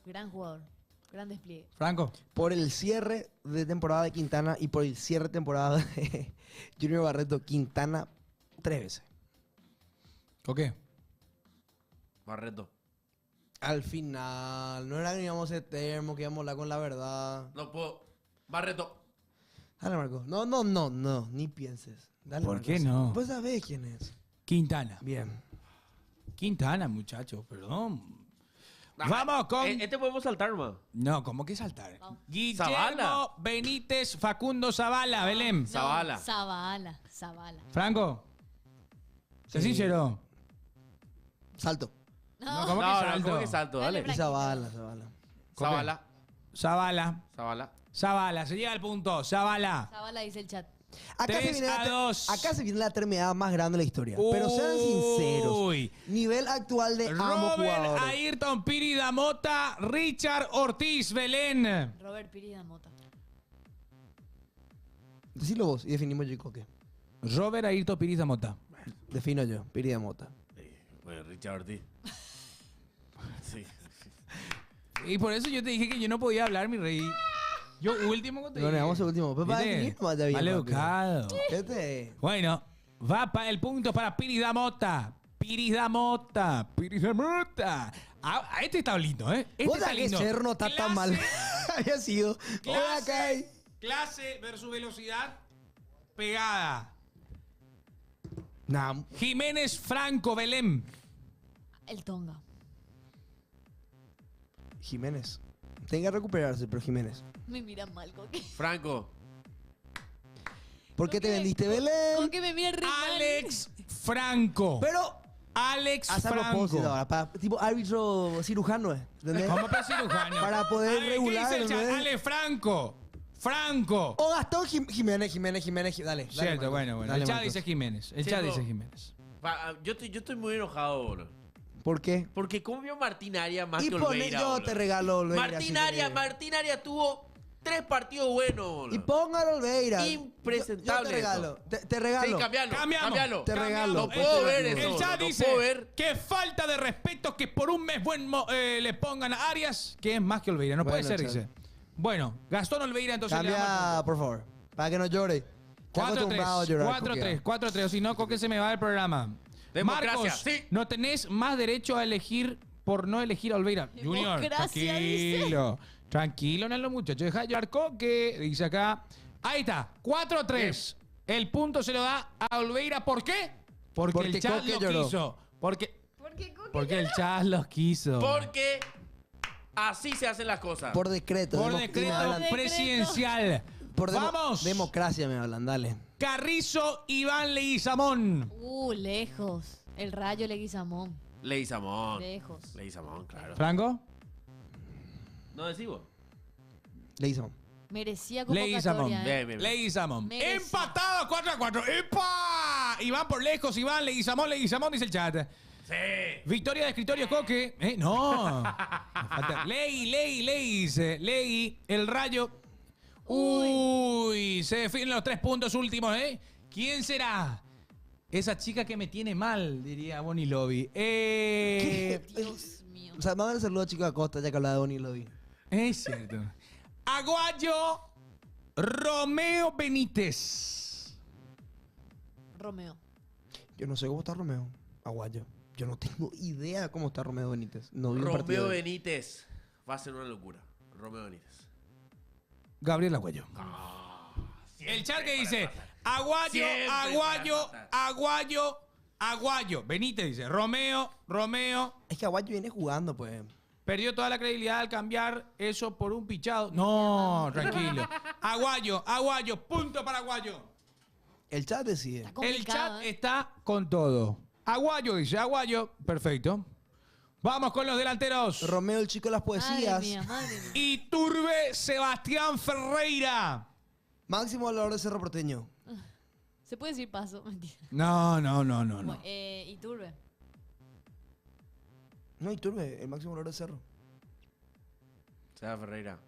[SPEAKER 3] Gran jugador. Gran despliegue.
[SPEAKER 1] Franco.
[SPEAKER 5] Por el cierre de temporada de Quintana y por el cierre de temporada de Junior Barreto, Quintana 3 veces.
[SPEAKER 1] ¿O qué?
[SPEAKER 4] Barreto.
[SPEAKER 5] Al final, no era que íbamos a ser termo, que íbamos a hablar con la verdad.
[SPEAKER 4] No puedo. Barreto.
[SPEAKER 5] Dale, Marco. No, ni pienses. Dale,
[SPEAKER 1] ¿Por
[SPEAKER 5] Marcos.
[SPEAKER 1] qué no?
[SPEAKER 5] Vos sabés quién es.
[SPEAKER 1] Quintana.
[SPEAKER 5] Bien.
[SPEAKER 1] Quintana, muchachos. Perdón.
[SPEAKER 4] Ah,
[SPEAKER 1] Vamos con...
[SPEAKER 4] Este podemos saltar, man.
[SPEAKER 1] No, ¿cómo que saltar?
[SPEAKER 3] Vamos.
[SPEAKER 1] Guillermo
[SPEAKER 4] Zavala.
[SPEAKER 1] Benítez Facundo Zavala, Belén.
[SPEAKER 3] No,
[SPEAKER 4] Zavala.
[SPEAKER 3] Zavala.
[SPEAKER 1] Franco. Sé
[SPEAKER 5] Sí.
[SPEAKER 1] sincero.
[SPEAKER 5] Salto.
[SPEAKER 1] No, ¿cómo que
[SPEAKER 4] No,
[SPEAKER 1] salto?
[SPEAKER 4] ¿cómo que salto?
[SPEAKER 3] Dale,
[SPEAKER 4] Dale.
[SPEAKER 3] Frank.
[SPEAKER 5] Zavala.
[SPEAKER 4] Zavala.
[SPEAKER 1] Zavala.
[SPEAKER 4] Zavala.
[SPEAKER 1] Zavala. Se llega al punto. Zavala.
[SPEAKER 3] Zavala dice el chat.
[SPEAKER 5] Acá
[SPEAKER 1] 3-2.
[SPEAKER 5] acá se viene la terminada más grande de la historia. Pero sean sinceros.
[SPEAKER 1] Uy.
[SPEAKER 5] Nivel actual de ambos
[SPEAKER 1] Robert
[SPEAKER 5] jugadores.
[SPEAKER 1] Ayrton Piri Damota, Richard Ortiz, Belén.
[SPEAKER 3] Robert Pirida Mota.
[SPEAKER 5] Decilo vos y definimos yo y Coque.
[SPEAKER 1] Robert Ayrton Piri Damota.
[SPEAKER 5] Defino yo, Piri de Mota.
[SPEAKER 4] Bueno, Richard Ortiz. Sí.
[SPEAKER 1] Y por eso yo te dije que yo no podía hablar, mi rey. Yo último que te
[SPEAKER 5] No,
[SPEAKER 1] dije.
[SPEAKER 5] vamos al último. Pues para
[SPEAKER 1] ¿Viste?
[SPEAKER 5] definir nomás ya bien,
[SPEAKER 1] Mal
[SPEAKER 5] papi.
[SPEAKER 1] educado.
[SPEAKER 5] Este.
[SPEAKER 1] Bueno, va para el punto para Piri Damota.
[SPEAKER 2] Piris da Mota. Piris da Mota. Este está lindo, ¿eh? Este
[SPEAKER 5] Vos
[SPEAKER 2] está
[SPEAKER 5] sabés que
[SPEAKER 2] lindo.
[SPEAKER 5] Cerro no está tan mal. Había sido. Hola, Kai.
[SPEAKER 2] Clase versus velocidad pegada.
[SPEAKER 5] Nah,
[SPEAKER 2] Jiménez Franco Belém.
[SPEAKER 3] El Tonga.
[SPEAKER 5] Jiménez. Tenga que recuperarse, pero Jiménez.
[SPEAKER 3] Me miran mal, Coque.
[SPEAKER 4] Franco.
[SPEAKER 5] ¿Por qué te
[SPEAKER 3] Coque.
[SPEAKER 5] vendiste, Belén?
[SPEAKER 3] Coque me mira re mal.
[SPEAKER 2] Alex Franco.
[SPEAKER 5] Pero
[SPEAKER 2] Alex
[SPEAKER 5] haz a propósito
[SPEAKER 2] Franco.
[SPEAKER 5] ahora, tipo árbitro cirujano, ¿entendés?
[SPEAKER 2] ¿Cómo para cirujano?
[SPEAKER 5] Para poder
[SPEAKER 2] A ver,
[SPEAKER 5] regular,
[SPEAKER 2] ¿qué dice el chat?
[SPEAKER 5] ¿no?
[SPEAKER 2] Alex Franco. Franco.
[SPEAKER 5] O Gastón Jiménez, dale.
[SPEAKER 2] Cierto,
[SPEAKER 5] Marcos.
[SPEAKER 2] bueno.
[SPEAKER 5] Dale,
[SPEAKER 2] El chat
[SPEAKER 5] Marcos.
[SPEAKER 2] dice Jiménez. El
[SPEAKER 4] Sí,
[SPEAKER 2] chat
[SPEAKER 4] no.
[SPEAKER 2] dice Jiménez.
[SPEAKER 4] Yo estoy muy enojado, boludo.
[SPEAKER 5] ¿Por qué?
[SPEAKER 4] Porque ¿cómo vio Martín Arias más
[SPEAKER 5] Y
[SPEAKER 4] que
[SPEAKER 5] pone,
[SPEAKER 4] Olveira,
[SPEAKER 5] yo
[SPEAKER 4] boludo?
[SPEAKER 5] te regalo Olveira.
[SPEAKER 4] Martín
[SPEAKER 5] así que-
[SPEAKER 4] Arias tuvo 3 partidos buenos, boludo.
[SPEAKER 5] Y póngalo Olveira.
[SPEAKER 4] Impresentable
[SPEAKER 5] Yo te regalo. Te regalo.
[SPEAKER 4] Sí, cambialo.
[SPEAKER 2] Cambiamos.
[SPEAKER 4] Cambialo.
[SPEAKER 5] Te regalo.
[SPEAKER 4] No
[SPEAKER 5] Pues
[SPEAKER 4] puedo
[SPEAKER 5] te
[SPEAKER 4] ver
[SPEAKER 5] regalo.
[SPEAKER 4] eso.
[SPEAKER 2] El chat
[SPEAKER 4] no
[SPEAKER 2] dice
[SPEAKER 4] puedo ver.
[SPEAKER 2] que falta de respeto que por un mes le pongan a Arias, que es más que Olveira. No puede
[SPEAKER 5] Bueno,
[SPEAKER 2] ser,
[SPEAKER 5] chat.
[SPEAKER 2] dice. Bueno, Gastón Olveira entonces le damos el
[SPEAKER 5] Cambia,
[SPEAKER 2] punto.
[SPEAKER 5] por favor. Para que no llore. Está acostumbrado a llorar,
[SPEAKER 2] 4-3, 4-3, o si no, Coque se me va del programa.
[SPEAKER 4] Democracia,
[SPEAKER 2] Marcos,
[SPEAKER 4] sí.
[SPEAKER 2] no tenés más derecho a elegir por no elegir a Olveira. Junior,
[SPEAKER 3] Democracia,
[SPEAKER 2] tranquilo. Tranquilo, no lo muchachos. Deja de llorar, Coque, dice acá. Ahí está, 4-3. El punto se lo da a Olveira. ¿Por qué? Porque el
[SPEAKER 5] Porque
[SPEAKER 2] chat
[SPEAKER 5] Coque
[SPEAKER 2] lo
[SPEAKER 5] lloró.
[SPEAKER 2] quiso. Porque
[SPEAKER 3] ¿Por qué, Coque?
[SPEAKER 2] el chat los quiso.
[SPEAKER 4] Porque así se hacen las cosas.
[SPEAKER 5] Por decreto.
[SPEAKER 2] Por
[SPEAKER 5] demo-
[SPEAKER 2] decreto
[SPEAKER 5] me hablan-
[SPEAKER 2] presidencial.
[SPEAKER 5] por
[SPEAKER 2] Vamos.
[SPEAKER 5] democracia me hablan, dale.
[SPEAKER 2] Carrizo Iván Leguizamón.
[SPEAKER 3] Lejos. El Rayo Leguizamón.
[SPEAKER 4] Leguizamón.
[SPEAKER 3] Lejos.
[SPEAKER 4] Leguizamón, claro.
[SPEAKER 2] ¿Franco?
[SPEAKER 4] ¿No decimos?
[SPEAKER 5] Le hizo.
[SPEAKER 3] Merecía
[SPEAKER 2] Leguizamón.
[SPEAKER 3] convocatoria, ¿eh?
[SPEAKER 4] Bien.
[SPEAKER 2] Leguizamón.
[SPEAKER 3] Merecía.
[SPEAKER 2] Empatado 4-4. ¡Epa! Iván por lejos, Iván, Leguizamón, dice el chat.
[SPEAKER 4] Sí.
[SPEAKER 2] Victoria de escritorio Coque. No. Falta- Ley, dice. Ley, el Rayo. Uy, se definen los 3 puntos últimos, ¿eh? ¿Quién será? Esa chica que me tiene mal, diría Bonnie Lobby.
[SPEAKER 3] Dios mío.
[SPEAKER 5] O sea, mándale un saludo a Chico Acosta, ya que hablaba de Bonnie Lobby.
[SPEAKER 2] Es cierto. Aguayo Romeo Benítez.
[SPEAKER 3] Romeo.
[SPEAKER 5] Yo no sé cómo está Romeo Aguayo. Yo no tengo idea de cómo está Romeo Benítez. No vi un
[SPEAKER 4] Romeo
[SPEAKER 5] partido.
[SPEAKER 4] Benítez. Va a ser una locura. Romeo Benítez.
[SPEAKER 2] Gabriel Aguayo. El chat que dice Aguayo,
[SPEAKER 4] Siempre
[SPEAKER 2] Aguayo,
[SPEAKER 4] para
[SPEAKER 2] Aguayo, Aguayo. Benítez dice Romeo.
[SPEAKER 5] Es que Aguayo viene jugando, pues.
[SPEAKER 2] Perdió toda la credibilidad al cambiar eso por un pichado. No, tranquilo. Aguayo, punto para Aguayo.
[SPEAKER 5] El chat decide.
[SPEAKER 3] Está
[SPEAKER 2] El
[SPEAKER 3] complicado,
[SPEAKER 2] chat
[SPEAKER 3] ¿eh?
[SPEAKER 2] está con todo. Aguayo dice Aguayo. Perfecto. Vamos con los delanteros.
[SPEAKER 5] Romeo, el chico de las poesías.
[SPEAKER 3] Madre mía.
[SPEAKER 2] Iturbe Sebastián Ferreira.
[SPEAKER 5] Máximo valor de Cerro Porteño.
[SPEAKER 3] Se puede decir paso, mentira.
[SPEAKER 2] No.
[SPEAKER 3] Bueno, Iturbe.
[SPEAKER 5] No, Iturbe, el máximo valor de Cerro.
[SPEAKER 4] Seba Ferreira.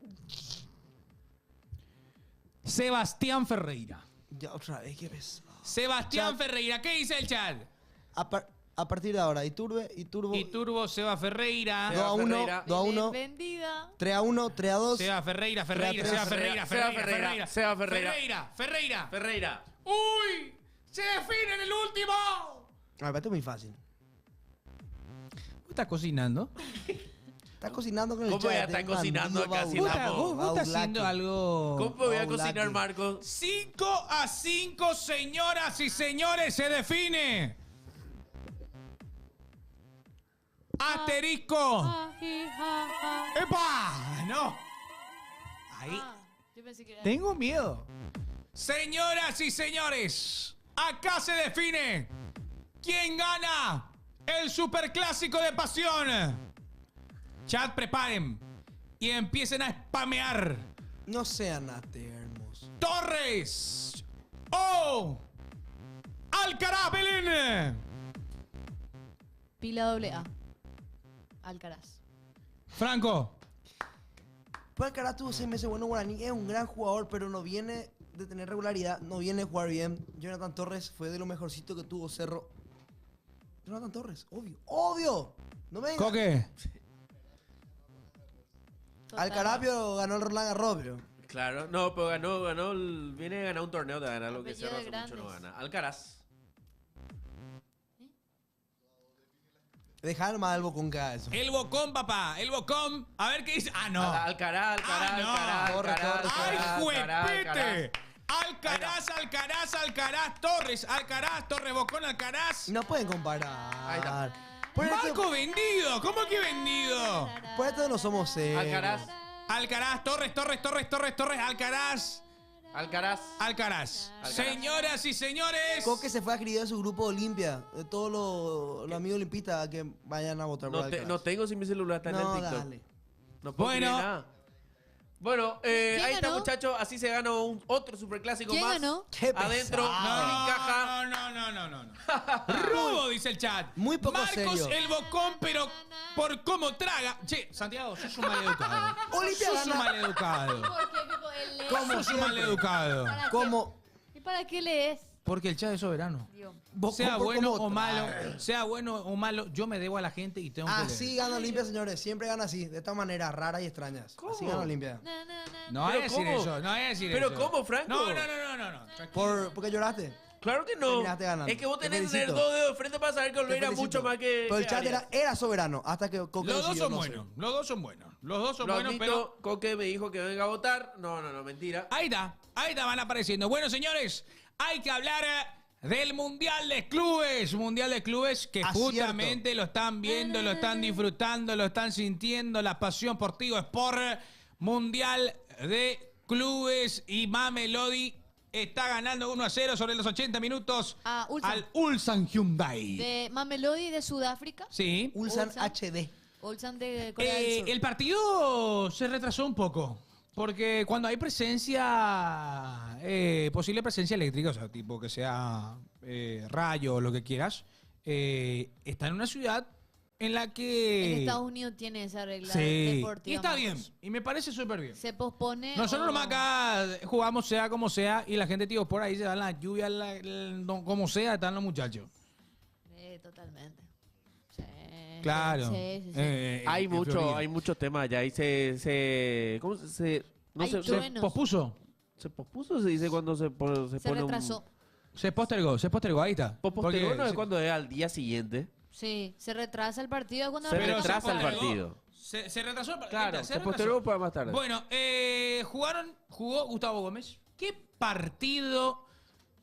[SPEAKER 2] Sebastián Ferreira.
[SPEAKER 5] Ya otra vez, qué ves.
[SPEAKER 2] Sebastián
[SPEAKER 5] Chat.
[SPEAKER 2] Ferreira. ¿Qué dice el chat?
[SPEAKER 5] A partir de ahora, Iturbo.
[SPEAKER 2] Iturbo, Seba Ferreira.
[SPEAKER 5] 2 a 1,
[SPEAKER 4] Ferreira.
[SPEAKER 5] 2 a 1,
[SPEAKER 3] Vendida.
[SPEAKER 5] 3 a 1, 3 a 2.
[SPEAKER 2] Seba Ferreira,
[SPEAKER 5] Seba
[SPEAKER 2] Ferreira.
[SPEAKER 4] Ferreira.
[SPEAKER 2] ¡Uy! ¡Se define en el último!
[SPEAKER 5] A ver, esto es muy fácil.
[SPEAKER 2] ¿Vos estás cocinando?
[SPEAKER 5] Estás cocinando con el
[SPEAKER 4] ¿Cómo
[SPEAKER 5] chat.
[SPEAKER 4] ya está cocinando acá si
[SPEAKER 2] ¿Vos
[SPEAKER 4] la-
[SPEAKER 2] estás, vos estás
[SPEAKER 5] Baulaque.
[SPEAKER 2] haciendo algo?
[SPEAKER 4] ¿Cómo voy a
[SPEAKER 5] Baulaque.
[SPEAKER 4] cocinar, Marcos?
[SPEAKER 2] 5-5, señoras y señores, se define. Asterisco. ¡Epa! No. Ahí.
[SPEAKER 3] Yo pensé que era.
[SPEAKER 2] Tengo miedo. Señoras y señores, acá se define quién gana el superclásico de pasión. Chat, preparen y empiecen a spamear.
[SPEAKER 5] No sean hermosos.
[SPEAKER 2] Torres o Alcaraz Belén.
[SPEAKER 3] Pila doble A. Alcaraz.
[SPEAKER 2] Franco.
[SPEAKER 5] Pues Alcaraz tuvo 6 meses bueno Guaraní. Es un gran jugador, pero no viene de tener regularidad. No viene de jugar bien. Jonathan Torres fue de lo mejorcito que tuvo Cerro. Jonathan Torres, obvio. ¡Obvio! No me digas.
[SPEAKER 2] Coque.
[SPEAKER 3] Total.
[SPEAKER 5] Alcaraz pero ganó el Roland Garros, pero.
[SPEAKER 4] Claro, no, pero viene a ganar un torneo de ganar lo que
[SPEAKER 3] Apellido
[SPEAKER 4] Cerro
[SPEAKER 3] de
[SPEAKER 4] hace mucho no
[SPEAKER 3] grandes.
[SPEAKER 4] gana. Alcaraz.
[SPEAKER 5] Dejá nomás el bocón que haga eso.
[SPEAKER 2] El bocón, papá. El bocón. A ver qué dice. Ah, no.
[SPEAKER 4] Alcaraz,
[SPEAKER 2] Ah, no. ¡Ay, juepete!
[SPEAKER 4] Alcaraz.
[SPEAKER 2] Alcaraz, Torres, Bocón, Alcaraz.
[SPEAKER 5] No pueden comparar.
[SPEAKER 4] Ahí está.
[SPEAKER 5] Por esto,
[SPEAKER 2] Marco vendido. ¿Cómo que vendido?
[SPEAKER 5] por esto no somos serios.
[SPEAKER 4] Alcaraz.
[SPEAKER 2] Alcaraz, Torres, Alcaraz. Señoras y señores.
[SPEAKER 5] Coque se fue a escribir a su grupo Olimpia. De todos los amigos olimpistas que vayan a votar por Alcaraz.
[SPEAKER 4] No tengo si mi celular está en el
[SPEAKER 5] No,
[SPEAKER 4] TikTok.
[SPEAKER 5] dale.
[SPEAKER 4] No puedo
[SPEAKER 2] Bueno.
[SPEAKER 4] creer nada. Bueno, ahí está,
[SPEAKER 3] ganó?
[SPEAKER 4] muchachos. Así se ganó otro superclásico
[SPEAKER 3] ¿Quién
[SPEAKER 4] más.
[SPEAKER 3] ganó?
[SPEAKER 5] Qué
[SPEAKER 4] Adentro,
[SPEAKER 5] pesado.
[SPEAKER 4] no encaja.
[SPEAKER 2] No. Robo, dice el chat.
[SPEAKER 5] Muy poco
[SPEAKER 2] Marcos
[SPEAKER 5] serio.
[SPEAKER 2] el bocón, pero por cómo traga. Che, Santiago, sos un maleducado.
[SPEAKER 5] Olimpia
[SPEAKER 2] Sos un
[SPEAKER 5] gana.
[SPEAKER 2] maleducado.
[SPEAKER 3] ¿Por qué, Pipo? Él lee.
[SPEAKER 5] ¿Cómo?
[SPEAKER 2] Sos un
[SPEAKER 5] siempre.
[SPEAKER 2] maleducado.
[SPEAKER 3] ¿Para qué?
[SPEAKER 5] Como
[SPEAKER 3] ¿Y para qué lees?
[SPEAKER 2] Porque el chat es soberano.
[SPEAKER 3] Dios.
[SPEAKER 5] Bocón
[SPEAKER 2] Sea
[SPEAKER 5] por
[SPEAKER 2] bueno
[SPEAKER 5] cómo
[SPEAKER 2] o malo,
[SPEAKER 5] trae.
[SPEAKER 2] sea bueno o malo, yo me debo a la gente y tengo que
[SPEAKER 5] Así
[SPEAKER 2] leer.
[SPEAKER 5] gana Olimpia, señores. Siempre gana así. De esta manera, raras y extrañas.
[SPEAKER 4] ¿Cómo?
[SPEAKER 5] Así gana Olimpia.
[SPEAKER 3] Na, na, na,
[SPEAKER 2] No voy a
[SPEAKER 4] ¿Pero
[SPEAKER 2] decir
[SPEAKER 4] cómo?
[SPEAKER 2] eso, no voy a decir
[SPEAKER 4] ¿Pero
[SPEAKER 2] eso.
[SPEAKER 4] cómo, Franco?
[SPEAKER 2] No. Tranquilo.
[SPEAKER 5] ¿Por qué lloraste?
[SPEAKER 4] Claro que no.
[SPEAKER 5] Terminaste ganando.
[SPEAKER 4] Es que vos
[SPEAKER 5] Te
[SPEAKER 4] tenés que tener
[SPEAKER 5] felicito.
[SPEAKER 4] 2 dedos de frente para saber que
[SPEAKER 5] Te
[SPEAKER 4] Olvera
[SPEAKER 5] felicito.
[SPEAKER 4] mucho más que.
[SPEAKER 5] Pero el
[SPEAKER 4] que
[SPEAKER 5] chat
[SPEAKER 4] Arias.
[SPEAKER 5] era soberano. Hasta que Coque
[SPEAKER 2] Los dos
[SPEAKER 5] decidió
[SPEAKER 2] son
[SPEAKER 5] no ser.
[SPEAKER 2] buenos, los dos son buenos. Los dos son
[SPEAKER 4] Lo
[SPEAKER 2] buenos,
[SPEAKER 4] admito,
[SPEAKER 2] pero
[SPEAKER 4] Coque me dijo que venga a votar. No, mentira.
[SPEAKER 2] ahí está, van apareciendo. Bueno, señores, hay que hablar del Mundial de Clubes que
[SPEAKER 5] Acierto.
[SPEAKER 2] justamente lo están viendo, lo están disfrutando, lo están sintiendo, la pasión por Tigo Sport, Mundial de Clubes y Mamelodi está ganando 1-0 sobre los 80 minutos
[SPEAKER 3] Ah, Ulsan.
[SPEAKER 2] al Ulsan Hyundai.
[SPEAKER 3] De Mamelodi de Sudáfrica.
[SPEAKER 2] Sí.
[SPEAKER 5] Ulsan
[SPEAKER 3] Ulsan.
[SPEAKER 5] HD.
[SPEAKER 3] Ulsan de Corea del Sur.
[SPEAKER 2] El partido se retrasó un poco. Porque cuando hay presencia, posible presencia eléctrica, o sea, tipo que sea rayo o lo que quieras, está en una ciudad en la que...
[SPEAKER 3] En Estados Unidos tiene esa regla
[SPEAKER 2] Sí,
[SPEAKER 3] deportiva.
[SPEAKER 2] y está
[SPEAKER 3] más.
[SPEAKER 2] bien, y me parece súper bien.
[SPEAKER 3] Se pospone.
[SPEAKER 2] Nosotros
[SPEAKER 3] o-
[SPEAKER 2] nomás acá jugamos sea como sea y la gente, tío, por ahí se da la lluvia, como sea, están los muchachos.
[SPEAKER 3] Totalmente. Sí.
[SPEAKER 2] Claro.
[SPEAKER 3] Sí.
[SPEAKER 4] Hay
[SPEAKER 2] en
[SPEAKER 4] mucho,
[SPEAKER 2] Florida.
[SPEAKER 4] hay muchos temas allá y ¿cómo se? No
[SPEAKER 3] Hay
[SPEAKER 4] se,
[SPEAKER 2] ¿Se
[SPEAKER 3] truenos.
[SPEAKER 2] pospuso?
[SPEAKER 4] ¿Se pospuso? Se dice cuando se
[SPEAKER 3] Se
[SPEAKER 4] pone
[SPEAKER 3] retrasó.
[SPEAKER 2] Se postergó, ahí está.
[SPEAKER 4] Postergó
[SPEAKER 2] Porque
[SPEAKER 4] no es
[SPEAKER 2] se-
[SPEAKER 4] cuando es al día siguiente.
[SPEAKER 3] Sí, se retrasa el partido cuando
[SPEAKER 4] Se
[SPEAKER 3] la pelota
[SPEAKER 4] retrasa el
[SPEAKER 3] juega.
[SPEAKER 4] partido.
[SPEAKER 2] Se retrasó el partido.
[SPEAKER 4] Claro, se postergó para más tarde.
[SPEAKER 2] Bueno, jugó Gustavo Gómez. ¿Qué partido?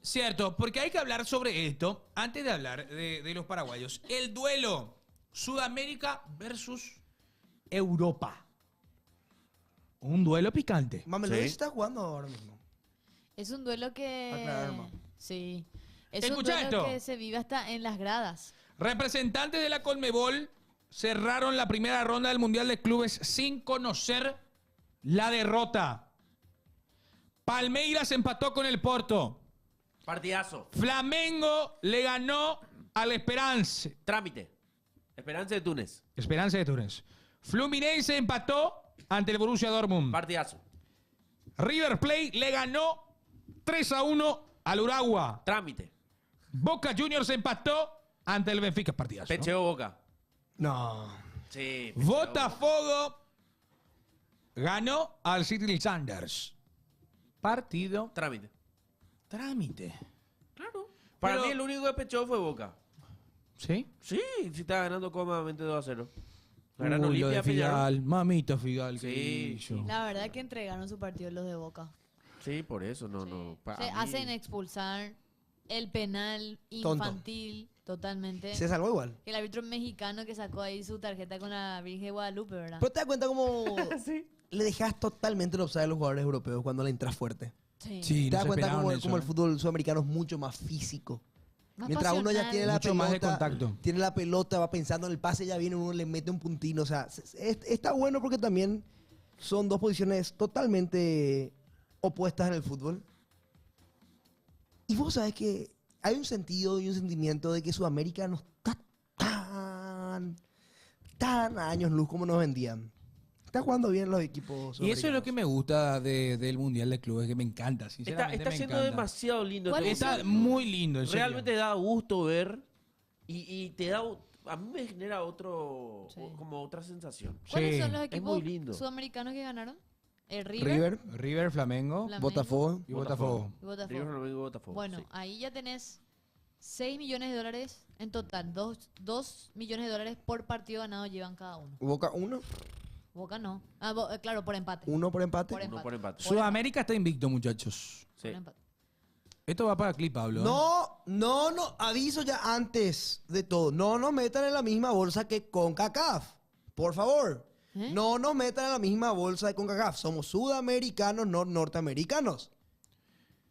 [SPEAKER 2] Cierto, porque hay que hablar sobre esto antes de hablar de los paraguayos. El duelo Sudamérica versus Europa. Un duelo picante.
[SPEAKER 5] Mamelodi
[SPEAKER 4] Sí.
[SPEAKER 5] está jugando ahora mismo.
[SPEAKER 3] Es un duelo que.
[SPEAKER 5] Aclarar, hermano.
[SPEAKER 3] Sí. Es
[SPEAKER 2] Escucha
[SPEAKER 3] un duelo
[SPEAKER 2] esto.
[SPEAKER 3] que se vive hasta en las gradas.
[SPEAKER 2] Representantes de la Conmebol cerraron la primera ronda del Mundial de Clubes sin conocer la derrota. Palmeiras empató con el Porto.
[SPEAKER 4] Partidazo.
[SPEAKER 2] Flamengo le ganó al Esperance.
[SPEAKER 4] Trámite. Esperanza de Túnez.
[SPEAKER 2] Esperanza de Túnez. Fluminense empató ante el Borussia Dortmund.
[SPEAKER 4] Partidazo.
[SPEAKER 2] River Plate le ganó 3-1 al Uragua.
[SPEAKER 4] Trámite.
[SPEAKER 2] Boca Juniors empató ante el Benfica. Partidazo, ¿no?
[SPEAKER 4] Pecheo Boca.
[SPEAKER 5] No.
[SPEAKER 4] Sí. Pecheo
[SPEAKER 2] Botafogo ganó al City Sanders. Partido
[SPEAKER 4] Trámite.
[SPEAKER 2] trámite.
[SPEAKER 4] Claro. Para
[SPEAKER 2] Pero-
[SPEAKER 4] mí el único que pechó fue Boca.
[SPEAKER 2] ¿Sí?
[SPEAKER 4] Sí, sí estaba ganando cómodamente 2-0. La gran
[SPEAKER 2] Uy, lo
[SPEAKER 4] Olimpia
[SPEAKER 2] de Figal,
[SPEAKER 4] Peñarol.
[SPEAKER 2] mamita Figal.
[SPEAKER 4] Sí,
[SPEAKER 2] que hizo.
[SPEAKER 3] La verdad que entregaron su partido los de Boca.
[SPEAKER 4] Sí, por eso, no.
[SPEAKER 3] Se
[SPEAKER 4] mí-
[SPEAKER 3] hacen expulsar el penal
[SPEAKER 5] Tonto.
[SPEAKER 3] infantil totalmente.
[SPEAKER 5] Se salvó igual.
[SPEAKER 3] El árbitro mexicano que sacó ahí su tarjeta con la Virgen de Guadalupe, ¿verdad?
[SPEAKER 5] Pero te das cuenta cómo
[SPEAKER 4] Sí.
[SPEAKER 5] le dejas totalmente el offside a los jugadores europeos cuando le entras fuerte.
[SPEAKER 3] Sí.
[SPEAKER 2] Sí,
[SPEAKER 5] Te
[SPEAKER 2] no
[SPEAKER 5] das
[SPEAKER 2] se
[SPEAKER 5] cuenta
[SPEAKER 2] esperaron
[SPEAKER 5] como,
[SPEAKER 2] eso,
[SPEAKER 5] como el
[SPEAKER 2] ¿eh?
[SPEAKER 5] fútbol sudamericano es mucho más físico.
[SPEAKER 3] Más
[SPEAKER 5] Mientras uno ya
[SPEAKER 3] pasional.
[SPEAKER 5] tiene la
[SPEAKER 2] Mucho más de
[SPEAKER 5] pelota,
[SPEAKER 2] contacto.
[SPEAKER 5] tiene la pelota, va pensando en el pase, ya viene, uno le mete un puntino. O sea, está bueno porque también son dos posiciones totalmente opuestas en el fútbol. Y vos sabés que hay un sentido y un sentimiento de que Sudamérica no está tan a años luz como nos vendían. Está jugando bien los equipos.
[SPEAKER 2] Y eso es lo que
[SPEAKER 5] sudamericanos.
[SPEAKER 2] me gusta del Mundial de Clubes, que me encanta,
[SPEAKER 4] Está,
[SPEAKER 2] sinceramente
[SPEAKER 4] está
[SPEAKER 2] me
[SPEAKER 4] siendo
[SPEAKER 2] encanta.
[SPEAKER 4] demasiado lindo.
[SPEAKER 3] ¿Cuál
[SPEAKER 4] este
[SPEAKER 3] es
[SPEAKER 2] Está
[SPEAKER 3] el-
[SPEAKER 2] muy lindo, en serio.
[SPEAKER 4] Realmente da gusto ver y te da... A mí me genera
[SPEAKER 3] Sí.
[SPEAKER 4] como otra sensación.
[SPEAKER 3] ¿Cuáles
[SPEAKER 2] Sí.
[SPEAKER 3] son los
[SPEAKER 4] Es
[SPEAKER 3] equipos
[SPEAKER 4] muy lindo.
[SPEAKER 3] sudamericanos que ganaron? El River,
[SPEAKER 2] River, Flamengo
[SPEAKER 3] Flamengo
[SPEAKER 5] Botafogo.
[SPEAKER 2] y Botafogo.
[SPEAKER 3] y Botafogo.
[SPEAKER 4] River Flamengo Botafogo.
[SPEAKER 3] Bueno,
[SPEAKER 4] sí.
[SPEAKER 3] ahí ya tenés $6 millones en total. 2 millones de dólares por partido ganado llevan cada uno.
[SPEAKER 5] Boca 1,
[SPEAKER 3] Boca no. Claro, por empate.
[SPEAKER 5] 1 por empate.
[SPEAKER 3] Por
[SPEAKER 4] Uno por empate.
[SPEAKER 1] Sudamérica está invicto, muchachos.
[SPEAKER 4] Sí.
[SPEAKER 3] Por empate.
[SPEAKER 1] Esto va para clip, Pablo.
[SPEAKER 5] No, aviso ya antes de todo. No nos metan en la misma bolsa que CONCACAF. Por favor.
[SPEAKER 3] ¿Eh?
[SPEAKER 5] No nos metan en la misma bolsa de CONCACAF. Somos sudamericanos, no norteamericanos.